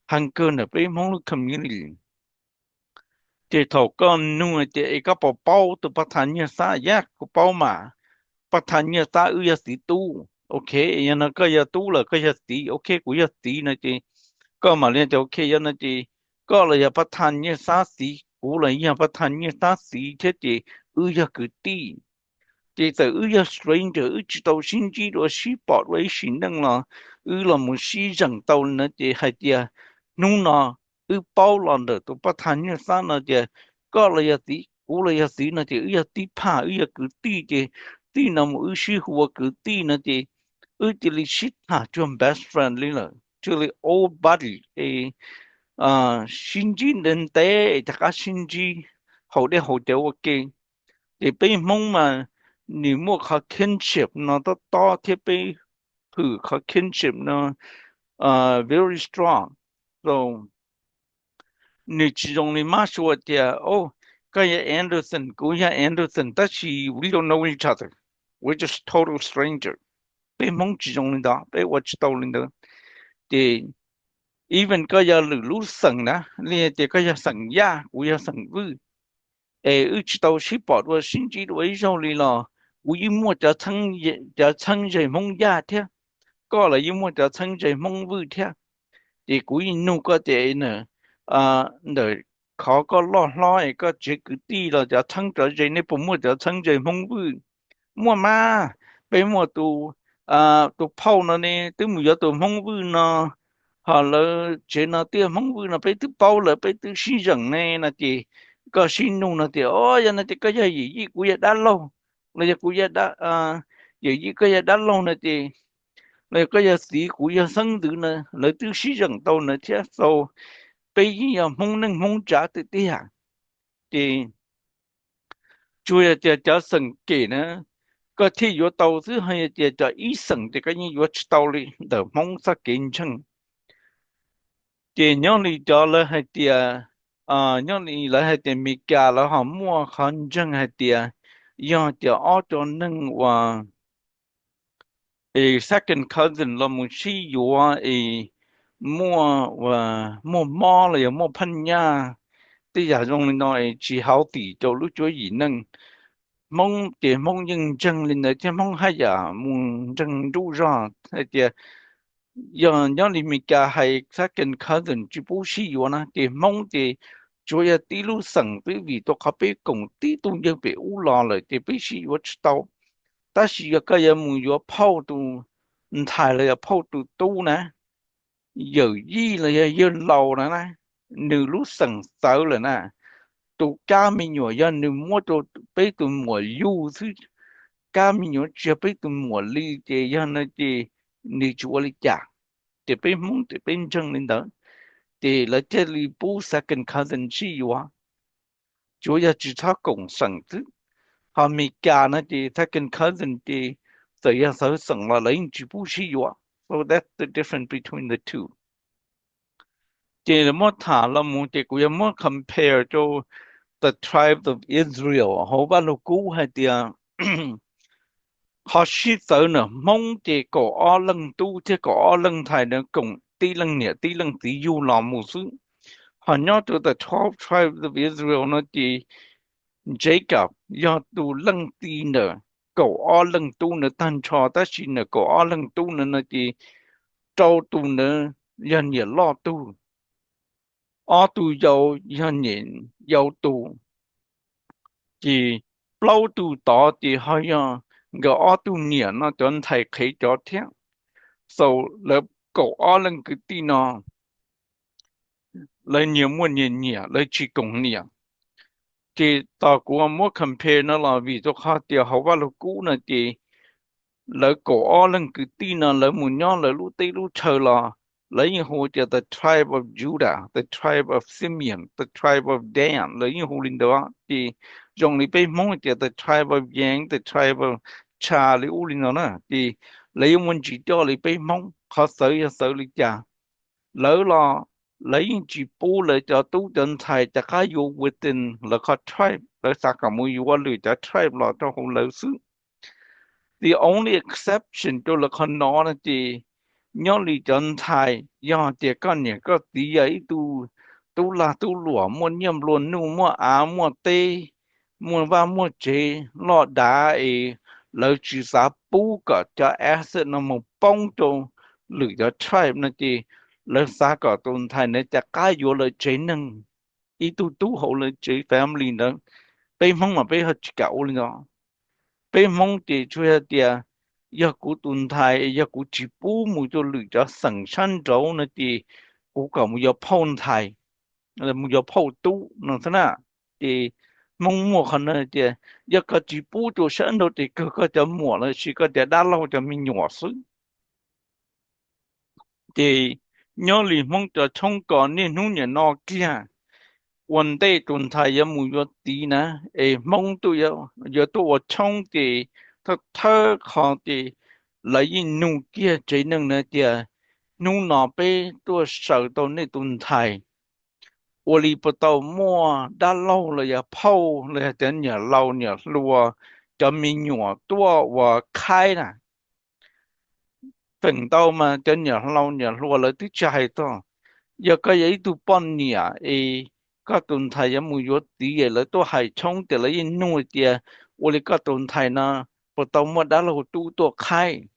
hàng cơ là bên mong community thì thầu con nuôi thì cái bảo bao từ bắt thành như xa giác của bao mà bắt thành như xa ư sĩ tu ok giờ nó cái giờ tu là cái giờ sĩ ok của giờ sĩ này thì có mà liên thì ok giờ này thì có là giờ bắt thành như xa sĩ của là giờ bắt thành như xa sĩ thế thì ư giờ cứ tí thì từ ư giờ stranger ư chỉ tàu xin chỉ đồ xí bỏ với xin đăng là một xí rằng tàu nữa thì hay thì nung nó bao lần được tụi bắt thành như sao nó thì có là giờ tí cú là giờ tí nó thì giờ tí pa giờ cứ tí nó một xí hùa cứ tí nó thì thì là shit ha chung best friend lý là chứ là old buddy xin chỉ đến tế tất cả xin chỉ hậu để hậu đều ok thì bây mong mà 你莫靠 kinship 呢，到到贴被和靠 kinship 呢very strong. So 你其中你妈说的哦，个也 Anderson，个也 Anderson，但是 we don't know each other. We're just total stranger. 被蒙其中的，被我知道的，的 even 个也路省呢，你的个也省呀，我也省不。知道是把握心机的微笑里了，我一摸着称着蒙呀贴，过了一摸着称着蒙不贴，thì cuối nu có thể nè để khó có lo cái chuyện cứ đi làจะทั้งจะใจในผมว่าจะทั้งใจมงบุมัวมาไปมัวตัวเผานั่นนี่ตัวมือตัวมงบุเนาะฮะแล้วเจน่ะตัวมงบุน่ะไปตัวเผาเลยไปตัวสีจังเนี่ยนะจีก็สีนูนะจีโอ้ยนะจีก็ยังยี่กูยังด้านลงเลยกูยังด้านยี่ก็ยังด้านลงนะจี เลยก็จะสีกูจะ生的呢，来都市人到呢接受，被人蒙能蒙家的的呀，的主要就生给呢，个体育导致还有就医生的个人药吃到了的蒙杀见证，的让你叫了还的让你来还的没家了哈，莫看证还的，让的澳洲能话。second cousin เรามุชีอยู่ว่ามั่วว่ามั่วมอเลยมั่วพันยาที่อยากลงน้อยจีเขาตีจะรู้ช่วยอีนั่งมองเดี๋ยวมองยังจังเลยนะที่มองให้ยามองจังดูร่าเดี๋ยวอย่างนี้มีการให้ second cousin จีบูชีอยู่นะเดี๋ยวมองเดี๋ยวช่วยตีลูสังไปวิตัวเขาไปกงตีตรงยังไปอุลาเลยเดี๋ยวไปชีอยู่ชิดเอา但是个人没有泡度，太了要泡度多呢，有意了要老了呢，你路上走了呢，都家没有要你摸着被都摸油是，家没有只被都摸里的要那的你做里家，的被蒙的被证领导，的了这里不 second cousin 是哇，主要是他共生的。họ mi cả nó thì second cousin thì tự nhiên sở sẵn là lấy chỉ bù xí yếu so that's the difference between the two thì là mỗi thả là một thì cũng mỗi compare to the tribe of Israel họ bắt đầu cũ hay thì họ xí sở nữa mong thì có ở lần tu thì có ở lần thải nữa cùng tí lần nhẹ tí lần tí du làm một số họ nhớ to the 12 tribes of Israel nó thì Jacob 要读冷地呢，狗二冷度呢，单超但是呢，狗二冷度呢，那的周度呢，人也老度，二度有人人有度，的老度大的好像个二度年那段才可以聊天，so 了狗二冷个地呢，来年末年来去公年。thì tao cũng muốn compare nó là vì cho khác thì họ vào lúc cũ này thì lỡ cổ ở lần cứ tin là lỡ muốn nhau lỡ lúc tây lúc chờ là lấy những hồ thì the tribe of Judah, the tribe of Simeon, the tribe of Dan lấy những hồ linh đó thì dòng lý bên mong thì the tribe of Yang, the tribe of Cha lấy u linh đó nè thì lấy những môn chỉ cho lấy bên mong họ sợ lý cha lỡ là lấy những chỉ bố lại cho tu dân thầy cho cá yêu within là có tribe là sao cả mùi yêu lười cho tribe là cho không lỡ xứ the only exception cho là con nó là thì nhớ lì dân thầy do thì con nhà có tí ấy tu là tu lúa mua nhầm luôn nu mua mua tê mua va mua chế lọ đá ấy lỡ chỉ giá bố cả cho asset nó một bông cho lười cho tribe nó thì lỡ xa cả tồn tại này chắc cái vô lời chế năng ý tu hậu lời chế family đó bên mong mà bên hết cậu lên đó bên mong thì chơi thì giờ cụ tồn tại giờ cụ chỉ bù một cho lựa cho sẵn sàng rồi nữa thì cụ cả một giờ phong thai là một giờ phong tu nó thế nào thì mong mua khăn này thì giờ có chỉ bù cho sẵn rồi thì có cho mua là chỉ có để đá lâu cho mình nhỏ xuống thì nhớ lì mong cho trong còn nên hú nhà nó kia one day tuần thai ya mu yo tí na mong tu ya tu wa chong ti ta thơ khó ti lấy nu kia chế năng na tia nu nọ pe tu sợ tu ne tuần thai 我里不到么，打老了呀跑了，等你老你路，叫民药多我开了，等到嘛，等你老你路了，都在到，一个人都半年个动态也没有底了，都还冲的了，一弄的，我的个动态呢，不到么打老都多开。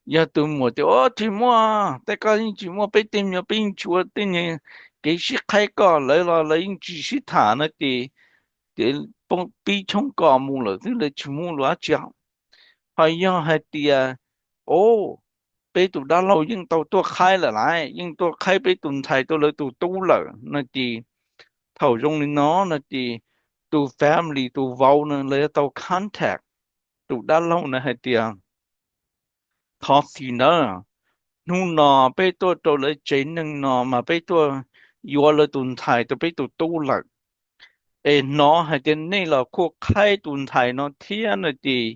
ya tu mo te o ti mo te ka yin chi mo pe tem yo pe yin chu te ne ke shi khai ka le la le yin chi shi tha na te pong pi chong ka mu lo tu le chu mu lo cha ha ya ha ti o pe tu da lo yin to to khai la lai yin to khai pe tun thai to le tu tu la na ti thao rong ni no na ti tu family tu vau na le to contact tu da lo na ha ti thọ si na nu nọ pe to le chế nâng nọ mà pe to yo le tun thai to pe to tu la nó hay tên này là khu khai tun thai nó thiên là gì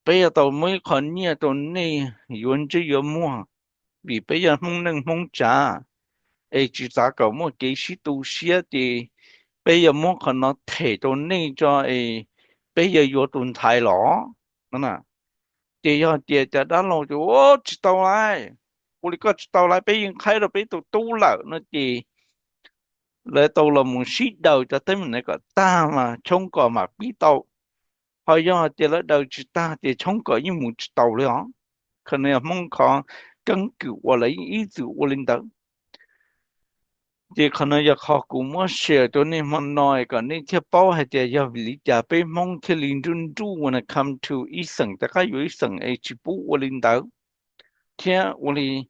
bây giờ tao mới còn nhớ tao này yuan chứ yo mua vì bây giờ không nâng không trả chỉ giá cả một cái sĩ tu sĩ thì bây giờ mua còn nó thể tao này cho bây giờ yo tun thai lỏ nó nè thì giờ thì đã lâu rồi ô chỉ tao lại 我哋個到來俾人開到俾到都樓那啲，嚟到了門市道就對面那個大嘛，衝過嘛必到，好像啲嚟到就大啲衝過已冇知道了，可能門口根據我嚟一直我領導，啲可能要考古麼寫到你們內個你啲包係啲要理解俾門啲領導住when it come to 醫生，大家有醫生去補我領導，聽我哋。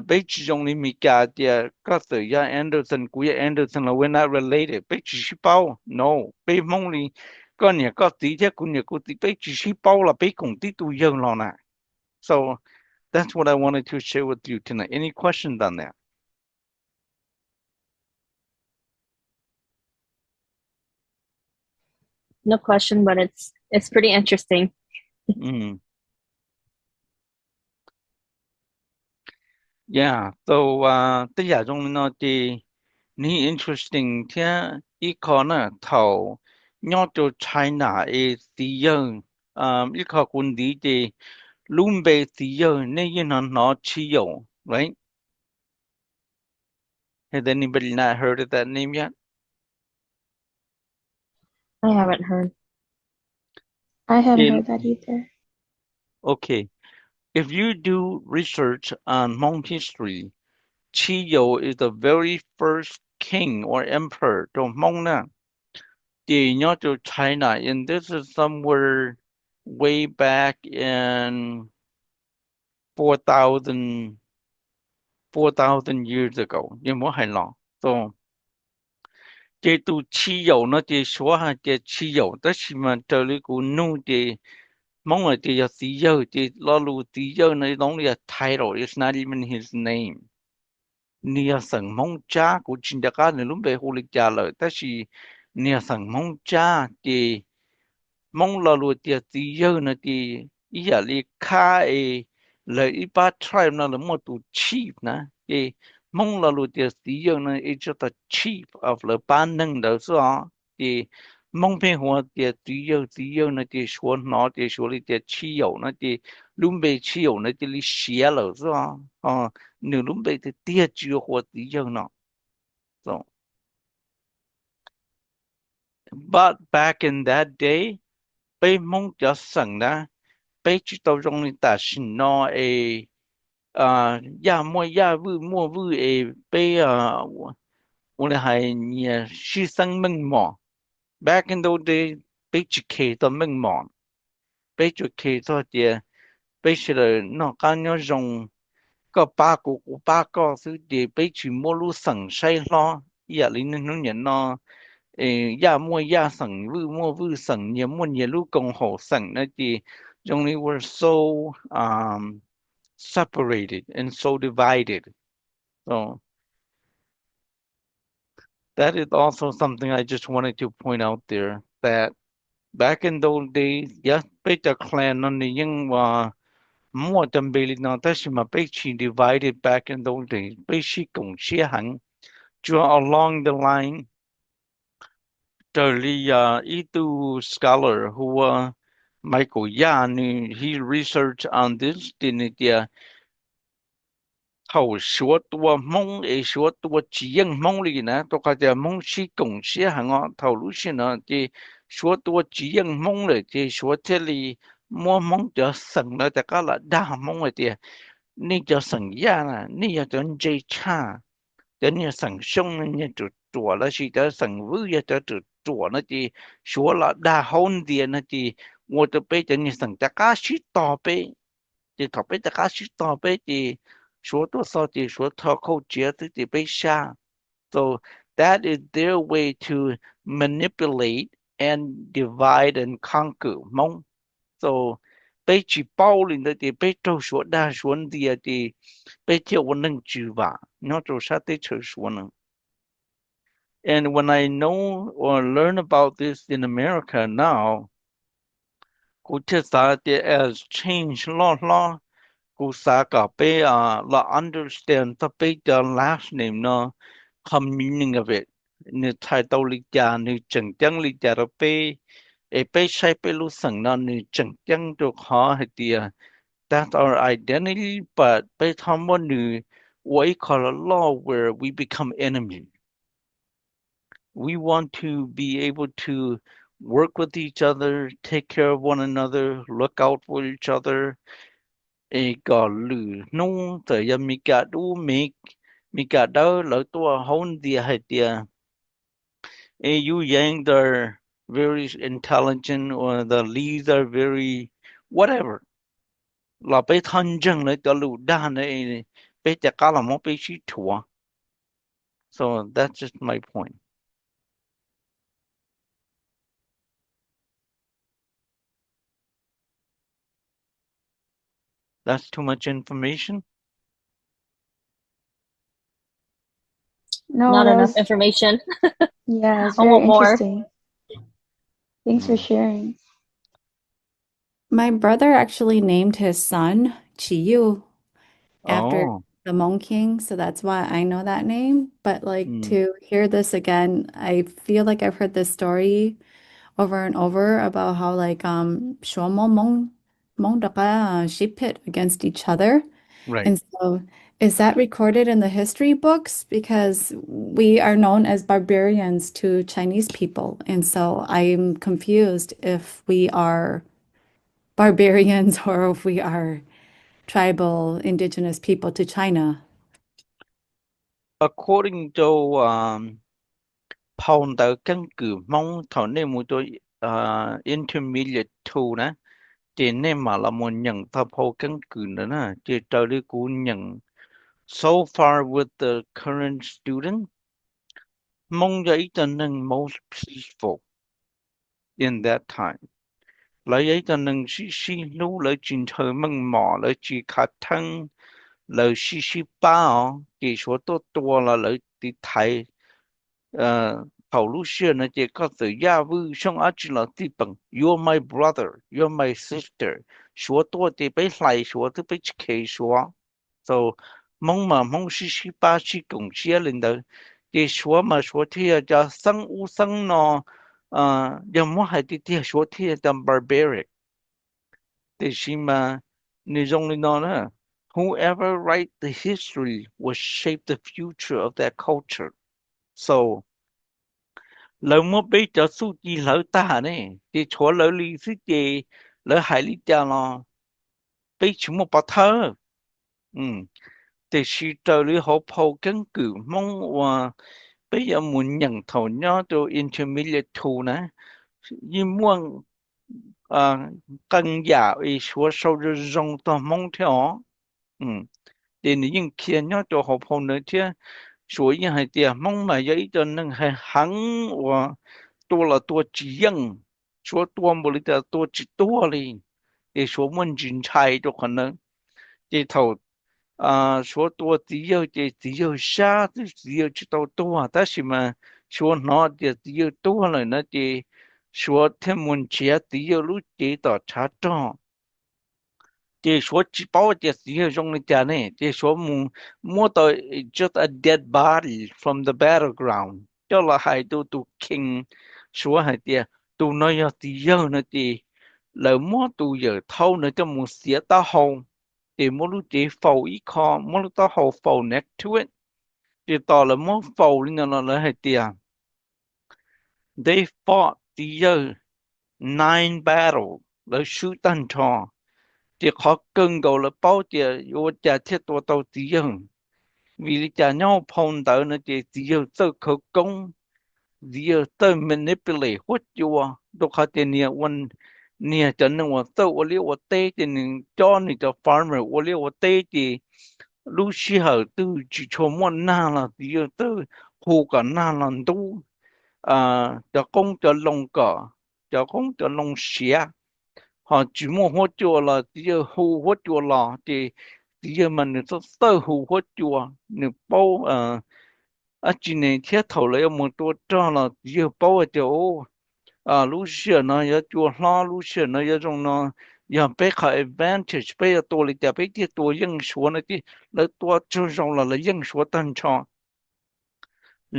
被其中的米家的个子呀，Anderson 古也 Anderson 了，we're not related。被只是包 ，no。被梦里个人个子的古人古子被只是包了，被工地都用了呢。So that's what I wanted to share with you tonight. Any questions on that? No question, but it's pretty interesting. Yeah, so tất cả trong nó thì ni interesting thế ý khó nè thầu nhớ cho China thì dân ý khó quân đi thì luôn về thì dân nên nó chỉ有 right? Has anybody not heard of that name yet? I haven't heard. I haven't heard that either. Okay. If you do research on Hmong history, Chi Yo is the very first king or emperor to Hmong Na. The not to China, and this is somewhere way back in 4,000 years ago. You know how long? So, cái tu Chi Yo nó thì số ha cái Chi Yo, đó là trở lại của nu thì Hmong là thì Chi Yo thì lo lu Chi Yo nó only a title. It's not even his name. Nia sang mong cha của chính đại ca này lúc về hồ lịch cha lợi, ta chỉ nia sang mong cha thì mong là luật tiệt tí giờ này thì ý là li khai lợi ý ba tribe nó là một tụ chief nè, thì mong là luật tiệt tí giờ này ý cho ta chief of the ban năng đó sao, thì mong bên hoa tiệt tí giờ này thì số nó thì số li tiệt chi yếu này thì lúc về chi yếu này thì li xia rồi sao, nếu lúc về thì tiệt chưa hoa tí giờ nó, so but back in that day, bây mong cho sẵn đó, bây chỉ tao trong những ta xin nó ya mua vui bây我哋係犧牲命亡 back in those days 俾住企到命亡俾住企到啲俾住嚟nó間咗用個八個數啲俾住冇路省西咯依日你呢人咯ya省vui省也冇嘢路共好省那啲 only were so separated and so divided. So That is also something I just wanted to point out there that back in those days, yes, Beta clan on the young more than Bailey now that's my Bechi divided back in those days. Bechi Gong Xiehang draw along the line the Itu scholar who Michael Yan he researched on this in the 头学多蒙诶学多几样蒙里呢，都看见蒙西贡献行啊，头路线呢，这学多几样蒙了，这学这里摸蒙就省了，这个了大蒙了的，你就省呀了，你要真这差，等你省凶了，你就做了是的省物也就做了的，学了大好点那的，我都被等你省这个是倒背，这倒背这个是倒背的。说多少的说他口节自己被杀 so that is their way to manipulate and divide and conquer 蒙 so 被去包领的被都说大说的被叫我能知吧那就啥的就说呢 and when I know or learn about this in America now 我这啥的 as change law Kusaka pe la understand the pe the last name no meaning of it. Ni title li ja ni cheng chang li ja pe e pe sai pe lu sang na ni cheng chang to ha dia. That's our identity, but pe tham mo ni we call a law where we become enemies. We want to be able to work with each other, take care of one another, look out for each other. E có lử nung thời gian mi cả đu mi cả đâu lỡ tua hôn dia hay dia e you yang they're very intelligent or the leads are very whatever là bé thân chân lại cho lù đa này bé chả cá là một bé chỉ thua so that's just my point. That's too much information. No, Not that enough was, information. yeah, it's I very want more. interesting. Thanks for sharing. My brother actually named his son Chiyu after Oh, the Hmong King, so that's why I know that name. But like mm, to hear this again, I feel like I've heard this story over and over about how like Shomo Hmong Daka sheep pit against each other. right. And so is that recorded in the history books? Because we are known as barbarians to Chinese people. And so I'm confused if we are barbarians or if we are tribal indigenous people to China. According to Phong tờ căn cứ mong thọ nên một tôi intermediate 2 nè chỉ nên mà là một nhận thọ phong căn cứ nữa nè chỉ trở đi cú nhận so far with the current student mong giấy cho nên most peaceful in that time lấy giấy cho nên si nú lấy chuyện thời măng mỏ lấy chỉ khát thân lấy si ba chỉ số to là lấy đi thay Paul Lucia na je ka the ya vu shong a chi la ti pang you're my brother you're my sister shuo to te bei lai shuo te bei ke shuo so mong ma mong shi ba chi gong xie lin de je shuo ma shuo ti ya ja sang u sang no ya mo hai ti ti shuo ti ya dam barbaric de shi ma ni zong li no na whoever write the history will shape the future of that culture so lỡ mua bé cho su chi lỡ ta này thì chỗ lỡ li sư chị lỡ hại li cha nó bé chúng một bà thơ thì sự trợ lý hậu phâu căn cứ mong và bây giờ muốn nhận thầu nhau cho intermediate 2 nè nhưng muốn cần giả ý số sâu rồi rong tao mong theo thì những kia nhau cho hậu phâu nữa chứ所以係啲蒙埋有一陣能係肯話多了多幾樣，說多冇你就多幾多哩，你說問人才就可能這頭說多只有這只有啥，只有知道多，但是嘛说那的只有多了那的说他们家只有路的到查账。thì số chỉ bảo thì sử dụng cái tiền này thì số mua tới just a dead body from the battleground cho là hai tu king số hai tiền tu nói giờ thì giờ nữa thì lỡ mua tu giờ thâu nữa cho muốn xía ta hậu thì mua lúc chỉ phâu ý kho mua lúc ta hậu phâu next to it thì tao là mua phâu lên là hai tiền they fought the year 9 battle lỡ shoot tan tròn thì họ cần cầu là bao giờ vô trả thiếtตัวtàu tiền vì trả nhau phong tới nó thì tiền tự khởi công tiền tự manipulate what you are đâu có tiền nhiều one nhiều cho nênว่าtự 我 liệu 我 tê thì cho nên cho farmer 我 liệu 我 tê thì lúc xí hở từ chỉ cho một na là tiền tự hồ cả na là đủ cho công cho lông cỏ cho công cho lông xía họ chỉ muốn hỗ trợ là chỉ hỗ hỗ trợ là thì chỉ mình nó sơ hỗ hỗ trợ nếu bao chỉ nên thiết thầu lấy mộtตัวcho là chỉ bao cho lúc xưa nó giờ cho lo lúc xưa nó giờ trong nó giờ bé khai advantage béตัวเลยแต่béที่ตัวยังชัวนะที่แล้วตัว就让了ยังชัวตั้งช่อ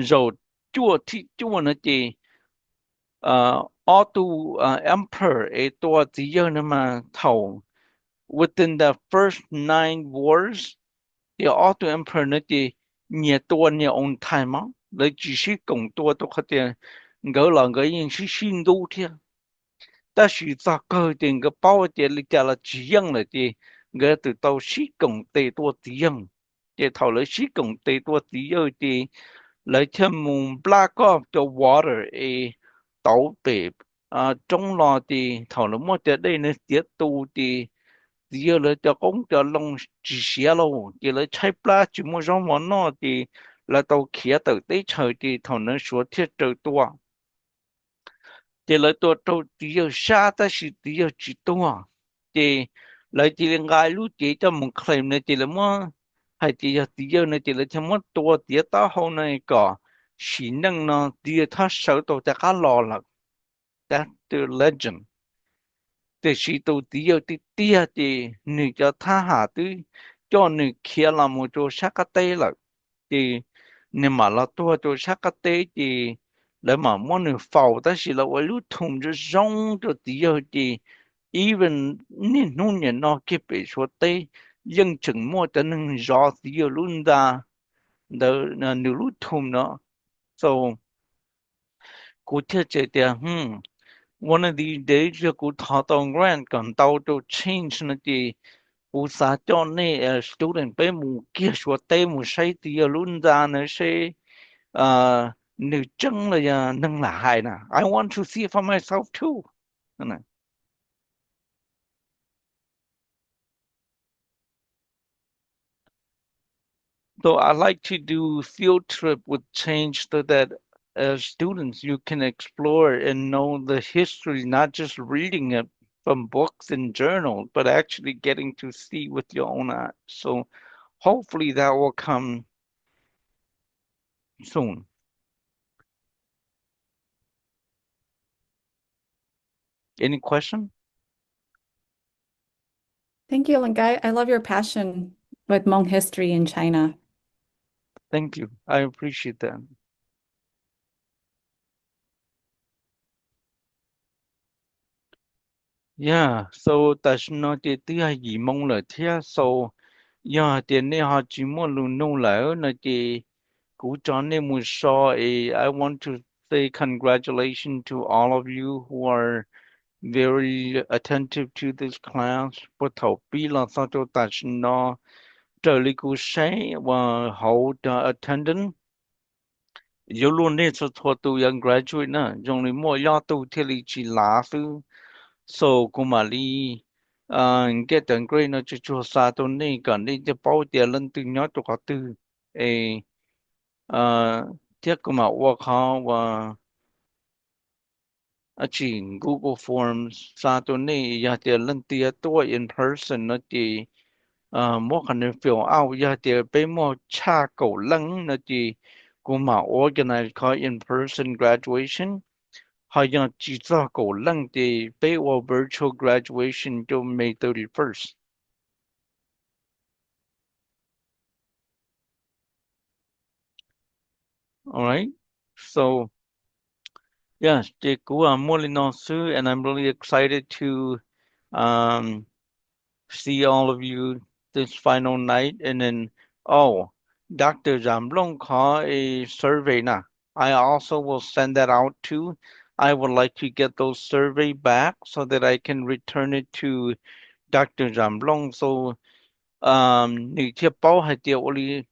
rồi chuaที่chuaนะที่Otto Emperor ไอตัวที่เยอะนะมาเท่า within the first 9 wars the Otto Emperor 那的nhiềuตัวnhiều ông thái mà lấy chỉ sĩ cộngตัว都có thể gỡ lòng cái những sĩ sinh đô thiên ta sĩ ta cơ tiền cái bao tiền lịch là chỉ dân là thì gỡ từ tàu sĩ cộng tệตัวchỉ dân thì thầu lấy sĩ cộng tệตัวchỉ dân thì lấy thêm một block off the water a tàu bể trong lò thì thầu lấy một cái đây nó tiết tu thì giờ là cho công cho long chỉ xía lâu thì là chạy pla chỉ mua rau món nó thì là tàu kia từ tới trời thì thầu nó số thiết trời tua thì là tua tàu thì giờ xa ta chỉ thì giờ chỉ tua thì lại thì là ngay lúc chỉ cho một claim này thì là mua hay thì giờ này thì là cho một tua thì ta hôm nay có chỉ năng nó thì ta sợ tàu ta cá lò là that the legend thì sĩ tụ tí yêu tí tia thì nữ cho tha hạ tư cho nữ kia là một chỗ sắc cái tê là thì nếu mà là tôi chỗ sắc cái tê thì lấy mà muốn nữ phao ta chỉ là với lúc thùng cho rong cho tí yêu thì even nên nôn nhận nó kia bị số tê nhưng chừng mua cho nên rõ tí yêu luôn ra đỡ nữ lúc thùng nó so cụ thể chế thì one of these days you could thought on grant còn tao to change nó thì u sa cho nên student bé mu kia số tê mu say thì luôn ra nó sẽ nữ chân là nâng là hài nè I want to see it for myself too nè so I like to do field trip with change so that as students you can explore and know the history, not just reading it from books and journals, but actually getting to see with your own eyes. So hopefully that will come soon. Any question? Thank you, Lingai. I love your passion with Hmong history in China. Thank you. I appreciate that. Yeah, so that's not the gì mong là thế. So yeah, tiền này họ chỉ muốn luôn nô lại là cái cú chọn này muốn so I want to say congratulations to all of you who are very attentive to this class. But thầu bi là sao cho ta nó trở lại cú say và hậu attendant. Yêu luôn này cho thua tu yang graduate na, dùng lý mua ya tu thì lý chỉ lá sư. So cô mà lý get the grade nó cho sa tu này còn đi cho bao tiền lên từ nhỏ cho có từ tiếc cô mà work hard và chỉ Google Forms sa tu này ya tiền lên tiền tuổi in person nó chỉ mỗi khả năng fill out ya tiền bé mua cha cổ lăng nó chỉ Kuma organize ka in-person graduation. Haya chisa ko lang de pay or virtual graduation till May 31st. All right. So yes, de kua molinosu, and I'm really excited to um see all of you this final night. And then, oh, Dr. Zamblong call a survey now. I also will send that out too. I would like to get those survey back so that I can return it to Dr. Zamblong. So, 你贴包还贴我里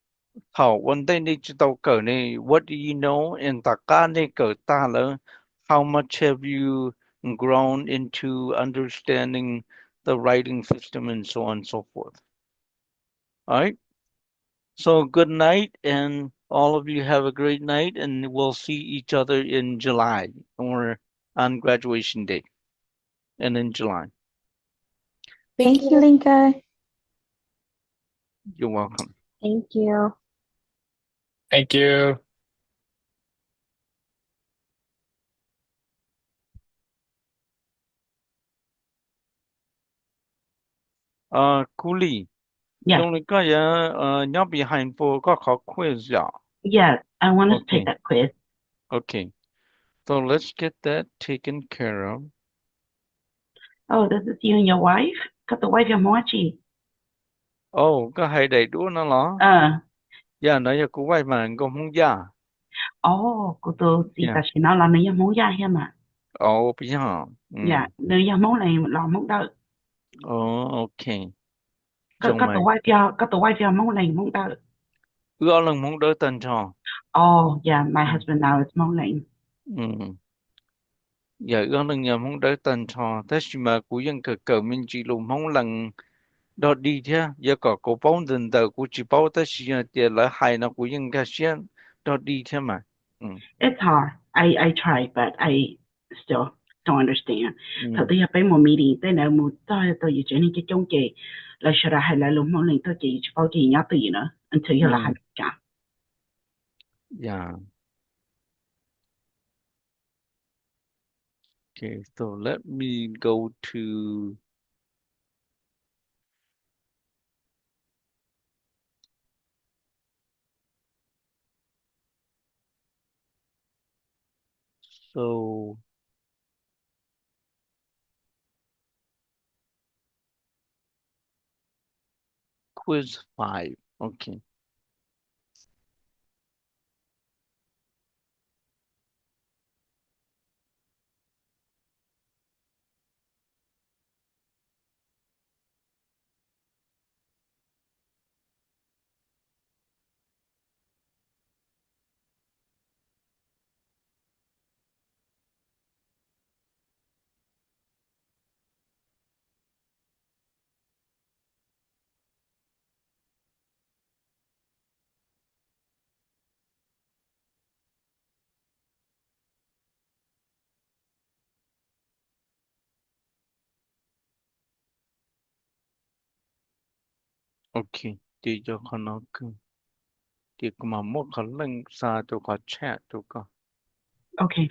好，问题你知道个呢？What do you know? And 大家呢个大了，how much have you grown into understanding the writing system and so on and so forth? All right. So good night, and all of you have a great night, and we'll see each other in July or on graduation day, and in July. Thank you, Linka. You're welcome. Thank you. Thank you. Cooley. Yes. 用你个人要比韩国个考 quiz 呀。 Yes, I want to take Okay. that quiz. Okay. So let's get that taken care of. Oh, this is you and your wife? Got the wife your mochi. Oh, 個係đầy đủ nó lo. Yeah, nó của quay mà có không ya. Oh, cô tôi chỉ Yeah. ta chỉ nói là nếu muốn ra hay mà. Oh, bây giờ. Dạ, nếu muốn này là muốn đâu. Oh, okay. Có the wife your muốn này muốn đâu. Ưa lần muốn đỡ tên cho. Oh, yeah, my husband now is muốn này. Dạ, ưa lần nhà muốn đỡ tên cho. Thế mà của dân cờ mình chỉ luôn không lần đó đi thế. Giờ có cổ bóng dần tờ của chỉ bảo tới khi tiền là hai nó của dân cái xuyên đó đi thế mà. It's hard. I try, but I still don't understand. Thật tôi phải một meeting, tới nào một tôi dự định cái trong kỳ là sẽ là hay là lúc muốn lên tôi chỉ bảo chỉ nhớ từ nữa, until you là hay cả. Yeah. Okay, so let me go to so quiz 5. Okay. Okay, thì cho con nó cứ thì mà một khả năng xa tôi có chat tôi có Okay.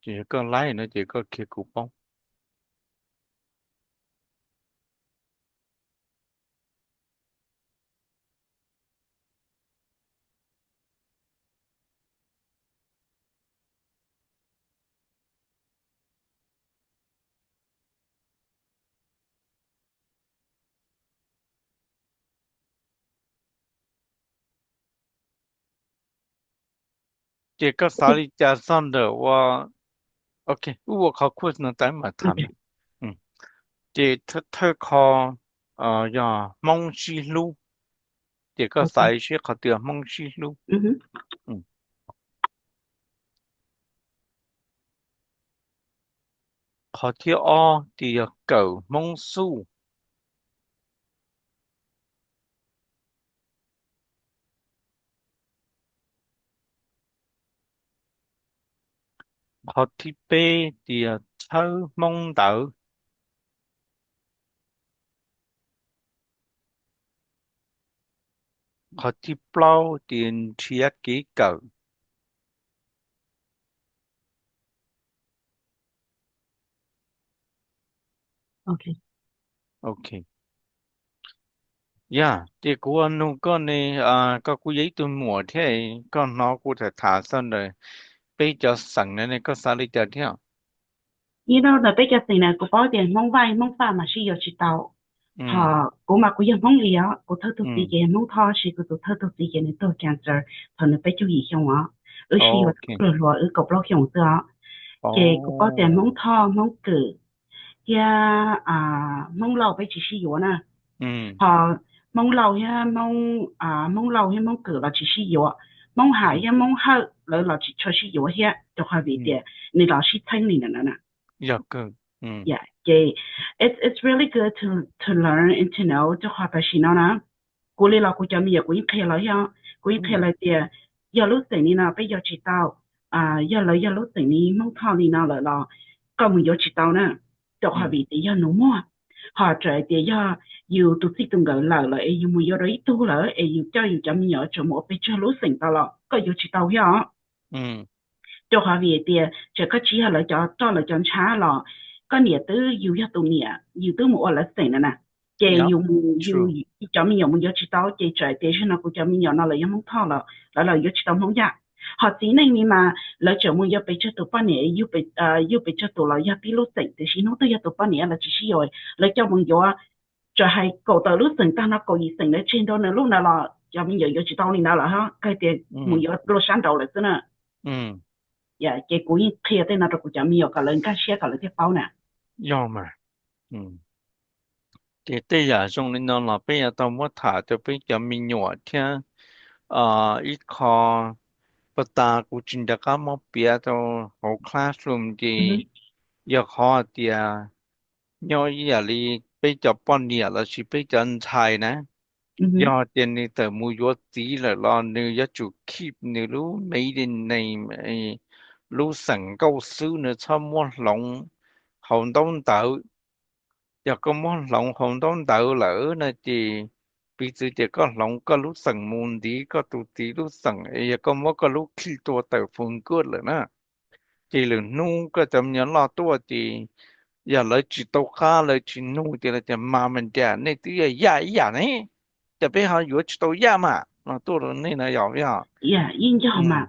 chỉ có like nữa chỉ có kia coupon. Chỉ có xã lý gia sản的我 okay, 我考 quiz 呢在嘛谈了。chỉ thơ kho ya mong xí lu chỉ có sai sẽ có từ mong xí lu. Khó thì o thì cầu mong su. Khó thì bê thì thơ mong đỡ. họ chỉ bao tiền chia kỹ cầu. Okay. Ok. Yeah, thì của anh nó có này có cái giấy tôi mua thế con nó cũng thể thả xong rồi bây giờ sẵn này có sao đi chờ thế à? You know, là bây giờ tình này của có tiền mong vai mong pha mà sử dụng chỉ tàu. Họ của mà của dân mong liệt, của thơ tục gì cái mong thọ sử của thơ tục gì cái này tôi cancer, thọ nó bây giờ gì không á? Ở sử dụng rồi rồi ở cột lót không đó. Cái của có tiền mong thọ mong cử, ya mong lâu bây chỉ sử dụng nè. Họ mong lâu ya mong lâu ya mong cử là chỉ sử dụng, mong hải ya mong hậu là chỉ cho sử dụng ya, cho họ bị tiền, này là sử thanh này nè. Yeah, good. Yeah, okay. It's really good to learn and to know to học bài sinh nó. Cô lấy là cô cho mình cô yên là ya, cô yên là tiền. Giờ lúc tỉnh đi nào bây giờ chỉ tao giờ lúc tỉnh đi mong thao đi nào là có mình giờ chỉ tao nè. Cho họ bị tiền giờ nó mua. Họ trời tiền giờ yêu tụi sĩ tung gỡ là yêu mua giờ đấy tu là yêu cho mình giờ cho một bây giờ lúc tỉnh tao là có giờ chỉ tao ya. Cho họ về tiền cho các chị họ là cho là cho trả là có nghĩa tư yêu ya tụ nghĩa yêu tư một là tỉnh nè. Chị yêu cho mình dùng giờ chỉ tao chị trời tiền cho nó cũng cho mình nó là giống mong thọ là giờ chỉ tao mong ya. Họ chỉ nên mà là cho mình giờ bây giờ tụ bao nhiêu yêu bây giờ tụ là ya bị lúc tỉnh thì chỉ nó tư ya tụ bao nhiêu là chỉ sử dụng là cho mình giờ cho hay cầu tờ lúc tỉnh ta nó cầu gì tỉnh ở trên đó nữa lúc nào là cho mình giờ chỉ tao đi nào là ha cái tiền mình giờ lúc sáng đầu là thế nè. Dạ, cái cuối kia tên nào cũng chẳng nhiều cả lần cá xe cả lần tiếp bao nè. Do mà. Thì bây giờ trong này nó là bây giờ tao muốn thả cho bây giờ mình nhỏ thế ít khó bắt ta cũng chính là cái mốc bia cho học classroom thì giờ khó thì nhỏ giờ đi bây giờ bao nhiêu là chỉ bây giờ thay nè. Do tiền này tờ mua vô tí là lo nếu giá chủ keep nếu lúc mấy đến này lúc sẵn câu sư nữa cho mua lòng hồng đông tự giờ có mua lòng hồng đông tự lỡ nè chị bây giờ chỉ có lòng có lúc sẵn môn tí có tụ tí lúc sẵn giờ có mua có lúc khi tua tự phương cướp rồi nè chị là nu có chấm nhớ lo tua thì giờ lấy chỉ tàu cá lấy chỉ nu thì là chỉ mà mình trả này tí ya nàyจะไปหาอยู่ที่ตัวยามาตัวนี้นะยาวยา Dạ, yên cho mà.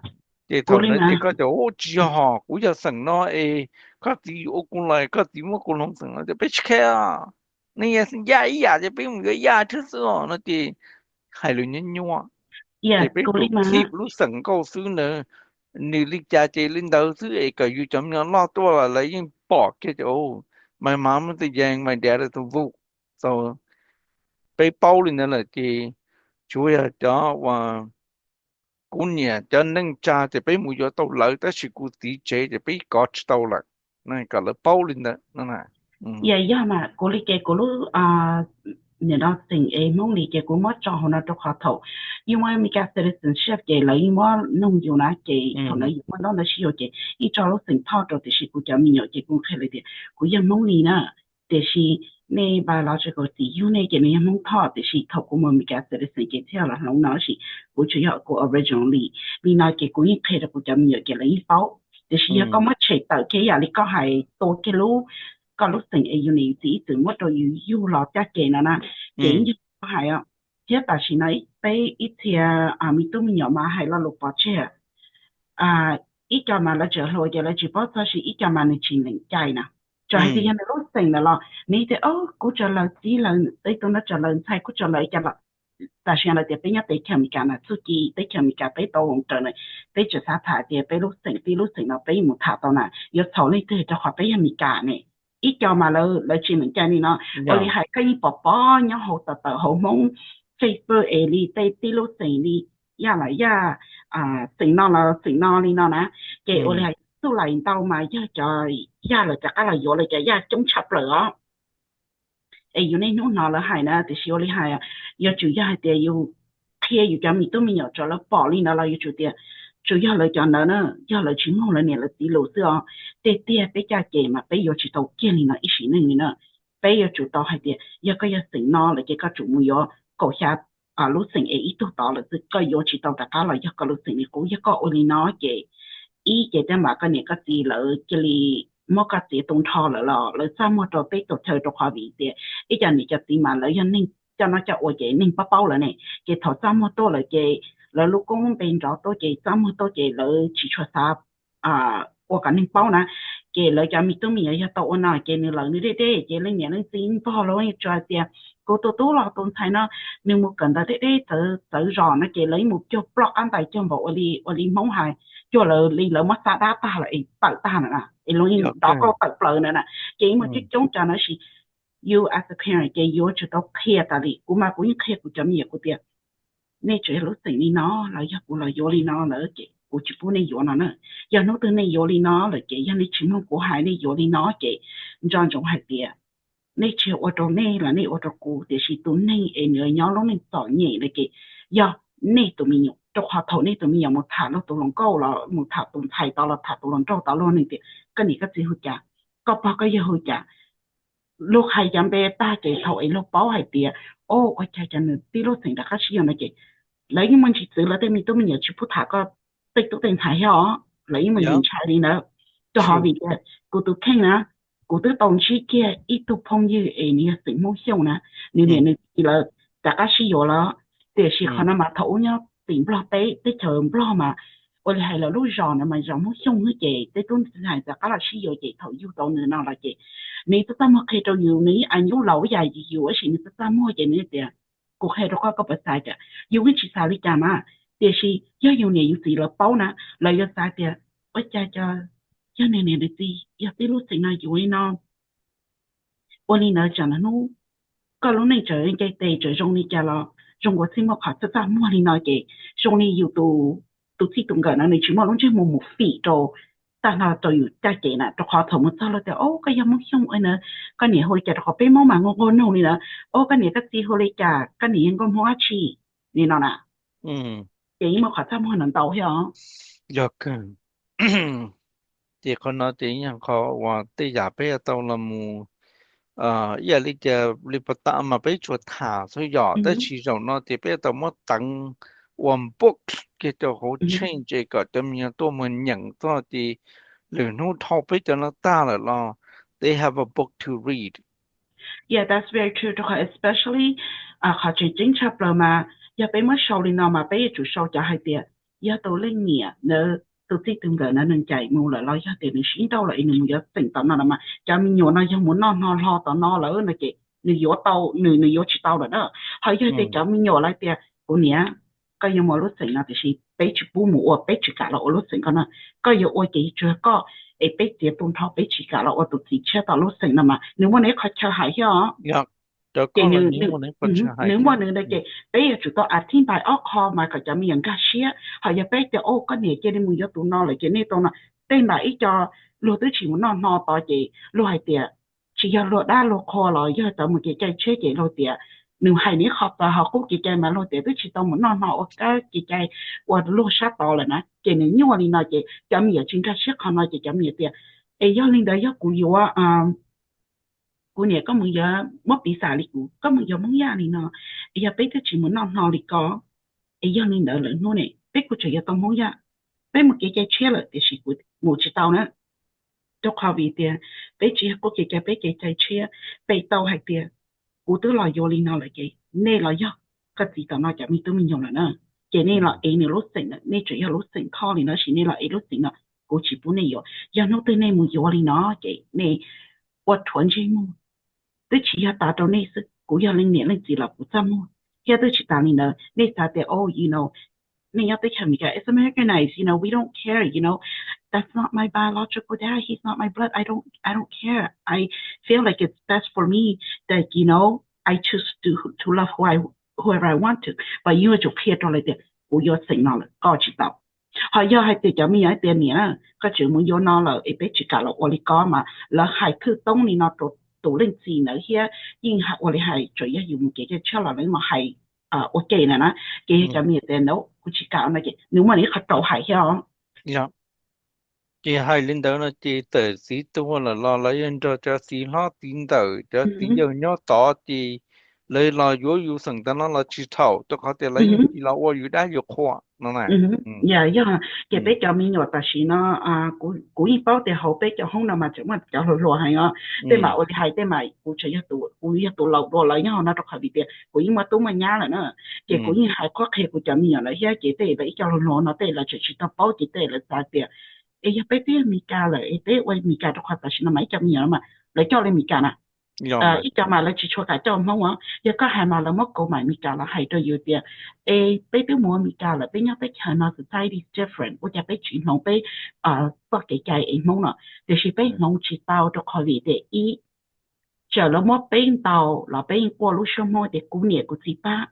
ที่ทำนั้นที่ก็จะโอ้จีฮะกูจะสั่งน้อก็ที่โอ้กูเลยก็ที่ว่ากูลงสั่งจะไปเช็คอ่ะนี่ยังยาอียาจะไปมึงก็ยาที่สุดนั่นที่ให้รู้ยันยัวจะไปดูคลิปรู้สั่งก็ซื้อเนอะนี่ลิจ่าเจลินเดาซื้อก็อยู่จำนวนล้อตัวอะไรยังปอกแค่จะโอ้ไม่มามันจะยังไม่เดี๋ยวจะวุ้ so ไปเป้าเลยนั่นแหละที่主要就話管嘢就能揸就俾每個到樓，但是個 DJ 就俾搞到啦，那個了包lên đó nó là. Dạ dạ mà cô lý cái cô lúc nếu đó tình em mong lý cái cô mất cho họ nó cho họ thầu, nhưng mà mình cái citizenship cái lấy mà nông dùng nó cái thầu nó dùng nó là sử dụng cái ít cho lúc tình thao rồi thì sự cô cho mình nhớ cái cũng khai lại thì côยังmong lý nè, thì sự này biological thì yêu này cái này mong thao thì sự thầu của mình cái citizen cái theo là nó nói sự cô chủ yếu cô originally vì nói cái cô những khai là cô cho mình nhớ cái lấy bao, thì sự có mất chạy tới cái gì có hay tôi cái lúc có lúc tình yêu này chỉ từ mất rồi yêu lo cha kể nó nè kể như hay á thế ta chỉ nói bây ít thì mình tôi mình nhỏ mà hay là lúc bỏ chơi ít cho mà là trở hồi giờ là chỉ bỏ thôi chỉ ít cho mà này chỉ nên chạy nè cho hay thì nó lúc tình là lo ní thì cũng trả lời chỉ là tới tôi nó trả lời sai cũng trả lời cho là ta chỉ là để bây giờ tới chậm cả là suy nghĩ tới chậm cả tới tàu hồng trời này tới chỗ xa thải thì bây lúc tình nó bây một thả tàu nè giờ sau này thì cho họ bây giờ mình cả này ít cho mà là chỉ mình cho nên nó bởi hay cái bỏ nhau hậu tờ hậu mong Facebook ấy đi lúc tình đi ya là ya tình nó đi nó nè cái ở đây tu lại tao mà cho ya là chắc là vô là cho ya chống chập lửa ấy này nó là hay nè thì xíu là hay giờ chủ ya thì yêu kia yêu cho mình tôi mình nhớ cho nó bỏ đi nó là yêu chủ tiền chủ yếu là cho nó nữa, do là chính không là nè là tí lô xưa, tê bây giờ kể mà bây giờ chỉ tàu kia nó ít xíu nữa, bây giờ chủ tàu hay tiệt, giờ cái giờ tỉnh nó là cái chủ mua yo, cổ xa lúc sinh ấy ít đó là cái yếu chỉ tao đã cả là cái lúc sinh này cũng cái ôn nó cái ý cái đó mà cái này cái gì là cái li mua cái gì đông thọ là sao mua đồ bé đồ chơi đồ hoa vị thế ý cho này cái gì mà là cái nên cho nó cho ôn cái nên bao là này cái thọ sao mua đồ là cái là lúc công bên đó tôi cái sao mua đồ cái là chỉ cho sao我感觉包呢，给了家米都米要到我那，给你了你这了年龄真包了一抓的，个多了东西呢，你莫跟到走绕呢，给了目标 block 安排就我哩蒙还，就了你了么啥大大了，爆大了啦，容易到个爆爆了啦，给么这种讲的是，you as a parent 给 you 知道 care 的哩，我嘛不用 care 我怎么也不的，你只要生你孬，了要不了有哩孬了给。我就不能有了呢，要弄到你有哩孬了给，要你情况过海你有哩孬给，你这样种还别，你去我到你了，你我到过，但是到你你要弄你找你了给，要你都没有，这话头你都没有，没谈了都能够了，没谈都猜到了，谈都能找到了那点，跟你个最后讲，个包个以后讲，ลูกใครจำเป็นตาเกี่ยวไอ้ลูกเป้าให้เดียโอ้ว่าใจจะนึกที่ลูกสิ่งที่เขาชี้อย่างไรเกี่ยแล้วยังมันจิตสื่อแล้วแต่มีตัวมีอย่างชิบุถาก็tích tụ tiền thái hả lấy mình nhìn chạy đi nữa cho họ vì cái cô tôi khen nè cô tôi đồng chí kia ít tụ phong như ấy nè sự mong siêu nè nên thì là tất cả sử dụng là để sử khả mà thấu nhá tiền blo tế tế chờ blo mà ôi hay là lúc giòn mà giòn mong siêu như vậy tế tôi hay tất cả là sử dụng vậy thấu yêu cầu nữa nào là vậy nếu tôi tâm khi tôi yêu ní anh yêu lâu dài gì yêu ở xin tôi tâm mua vậy nữa thì cô hay đó có bớt sai cả yêu cái chỉ sai đi chả màแต่是要有年有时了包呢，来要啥的，我家要年的事，要对路线呢有呢，我哩呢讲了喏，个路呢就应该对着用你家了，用我什么考这啥么哩呢嘅，用你有都自动个呢，你全部拢只冇费着，但係就有家嘅呢，就考頭冇走了的，哦，個有冇用嘅呢？個年去就學俾冇嘛，我弄你呢，哦，個年個時候你家，個年應該冇一次，你諗啦？vậy mà khó tham hoàn tàu hiểu không? Dạ cần thì con nói tiếng yang khó và tây giả bây giờ tàu là mù giờ lý giờ lý bắt ta mà bây chuột thả rồi giờ tới chỉ rồi nó thì bây giờ tàu mất tăng one book cái cho họ change cái cho mình tôi mình nhận tôi thì lửa nó thâu bây giờ nó ta là lo they have a book to read. Yeah, that's very true. Especially họ chỉ chính chấp rồi mà giờ bây mới sau đi nào mà bây giờ chủ sau cho hai tiền giờ tôi lên nhẹ nữa tôi thích từng cái nó nên chạy mua lại lo giờ tiền nó xính đâu lại nó giờ tỉnh tao nào mà cho mình nhiều nó giờ muốn nó lo tao nó lỡ này kì nó yếu tao nó yếu chỉ tao rồi đó hay giờ thì cho mình nhiều lại tiền của nhẹ cái giờ mà lúc tỉnh là thì bây chỉ bù mù bây chỉ cả là lúc tỉnh cái nó cái giờ ôi cái chưa có ấy bây giờ tôi thao bây chỉ cả là ôi tôi chỉ chết tao lúc tỉnh là mà nếu mà nếu khó chơi hay hả? Nếu mà nữa đây cái bây giờ chúng ta tin bài óc ho mà cái chấm miệng cá xía họ giờ bây giờ ô cái này cái này mình cho tụi nó là cái này tụi nó tên là ít cho lúa tới chỉ muốn nó to chị lúa hay tiệt chỉ giờ lúa đa lúa kho rồi giờ tao một cái chế cái lúa tiệt nếu hay ní học và học cũng cái mà lúa tiệt tới chỉ tao muốn nó cái và lúa sát to là nè cái này như vậy nó chị chấm miệng chính cá xía họ nói chị chấm miệng tiệt ấy giờ linh đấy giờ cũng yêu cô này có một giờ mất bị xả đi có một giờ muốn ra đi nó giờ bé cái chuyện muốn nó đi có giờ nên đỡ lớn nó này bé cô chỉ giờ tao muốn ra bé một cái chia lại thì chỉ một chỉ tao nữa cho khoa vì tiền bé chỉ có cái bé cái chia bé tao hay tiền cô tự lo vô đi nó lại cái nên là do cái gì tao nói chả mi tự mình dùng là nữa cái này là ấy này lúc sinh nên chỉ là lúc sinh thao thì nó chỉ nên là ấy lúc sinh là cô chỉ muốn này vô giờ nó từ này muốn vô đi nó cái này我团结么？对其他达到那是古要零年零几了不怎么，现在对其他人呢，那啥的哦，you know，你要对他们讲 ，it's Americanized，you know，we don't care，you know，that's not my biological dad，he's not my blood，I don't care，I feel like it's best for me that you know，I choose to love whoever I want to，but you 就偏到了的，我要承认了，搞知道。họ giờ hai tiền cho mình ở tiền nhỉ có chuyện muốn vô nó là ít biết chỉ cả là oli có mà là hai thứ tông thì nó tổ lên gì nữa kia nhưng hai oli hai chủ yếu dùng cái cho là nếu mà hai ok này nè cái cho mình tiền đâu cũng chỉ cả này nếu mà nếu khách đầu hai không dạ chị hai linh đó là chị tự sĩ tu là lo lấy cho sĩ lo tin tử cho tí giờ nhớ tỏ thì lấy là yo yu sang tan la chi thao to ka te la yin chi la wo yu da yu khwa no na yeah cái bé cho mình nhọt ta xí nó cú y bao thì hậu bé cho không nào mà chỉ mà cho lùa hay á thế mà ở hai thế mà cú chơi cú lâu đồ lại nhau nó đâu phải bị cú y mà tú mà nhá là nó cái cú y hai có khi cú cho mình nhọt là cái thế bé cho lùa nó thế là chỉ tao bao cái thế là sao thế ấy bé thế mi ca là ấy thế quay mi ca đâu phải ta xí nó mấy cho mình nhọt mà lấy cho lên mi ca nè ít cho mà là chỉ cho cả cho không á giờ có hai mà là mất câu mà mi ca là hay tôi yêu tiền ấy bé bé mua mi ca là bé nhớ bé chờ nó society is different 我就bé chuyển nông bé bất kỳ cái ấy mong nó thì是bé nông chỉ tao cho khỏi vì để ý chờ nó mất bé tao là bé qua lúc sau mua để cú nhẹ của chị ba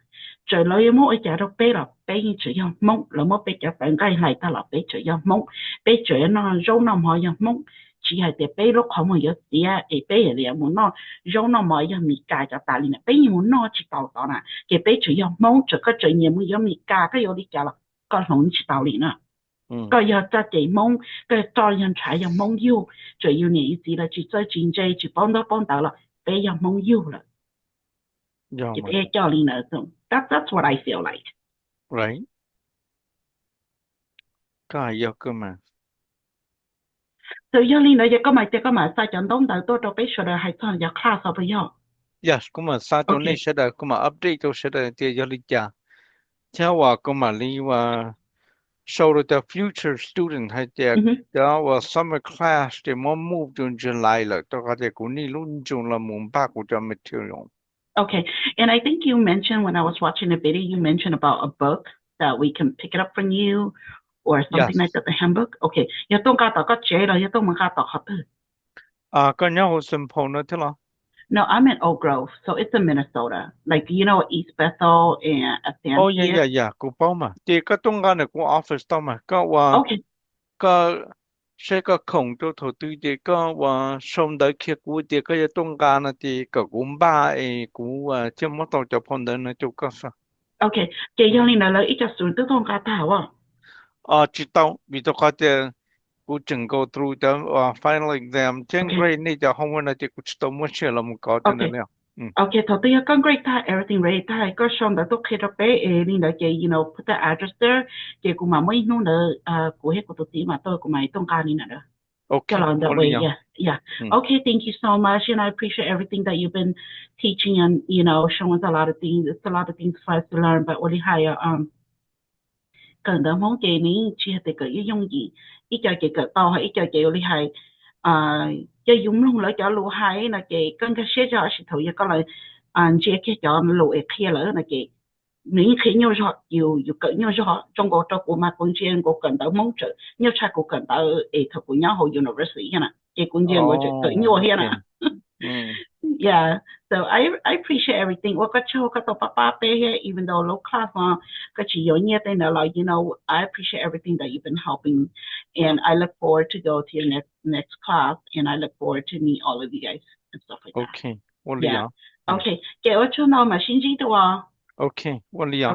chờ nó yêu mua ở chợ đâu bé là bé chỉ yêu mong là mất bé chợ bạn cái này ta là bé chỉ yêu mong bé chỉ nó rau nó mà yêu mong chỉ係啲俾碌口冇有時啊，誒俾人哋冇攞，用攞冇有米價就大年啦，俾冇攞知道到啦，嘅俾住有冇就個最嘢冇有米價，個有啲價啦，個紅知道年啦，個有隻地冇，個再人才有冇要，就要你意思啦，就再經濟就幫到啦，俾有冇要啦，嘅俾教練啦，就 that's what I feel like. right ก็ยากมาSo you know you có mà sai chọn đông đầu tôi cho biết rồi hay sao giờ class ở bây giờ yes kuma sa to ne shada kuma update to shada te yali cha cha wa kuma li wa show the future student hai te da wa summer class te mo move to July la to ka te ku ni lun jun la mum pa ku ta material. Okay, and I think you mentioned when I was watching the video you mentioned about a book that we can pick it up from you or something like that, the handbook. Okay, you don't got the chế rồi, you don't got the hot. Có nhớ hồ simple nữa thế nào? No, I'm in Oak Grove, so it's in Minnesota. Like you know East Bethel and Athens. Oh yeah. Cô bảo mà. Thì cái tung ra này của office đó mà. Cóว่า Okay. ก็sẽ có không cho thầu tư thì cóว่าxong tới khi của thì cái tung ra này thì có cũng ba ấy của chưa mất tàu cho phong đến nó chụp có sao? Okay, cái như này là ít cho student tôi không có thảo à? Chỉ tao vì tôi có thểกูจึง go through the final exam 10th grade นี่จะห้องวันนั้นจะกูจะต้องมั่วเชื่อเรามันก็จะเนี่ย Okay, so the great time everything ready time go show that to kid upนี่นะ you know put the address there กูมาไม่นู่นเลยกูให้กูตัวที่มาตัวกูไม่ต้องการนี่นะ Okay, along that way, yeah. Okay, thank you so much, and I appreciate everything that you've been teaching and you know showing us a lot of things. It's a lot of things for us to learn, but only higher cần đỡ món kề ní chỉ hay cái dùng gì ít cho cái tàu hay ít cho cái oli hay cho dùng luôn lại cho lúa hay là cái cần cái xe cho sự thầu có lại chỉ cái cho lúa kia là cái những khi nhau rồi nhiều cỡ nhau rồi trong cuộc trò của mà quân chiến của cần đỡ món trợ nhau cha của cần đỡ thật của nhau hồi university nha cái quân chiến của cỡ nhau here nè. Yeah, so I appreciate everything. What got you got the papa here, even though low class got you like you know, I appreciate everything that you've been helping, and I look forward to go to your next class, and I look forward to meet all of you guys and stuff like that. Okay, 我理解。 Okay, 给我出那么新机的哇。 Okay, 我理解。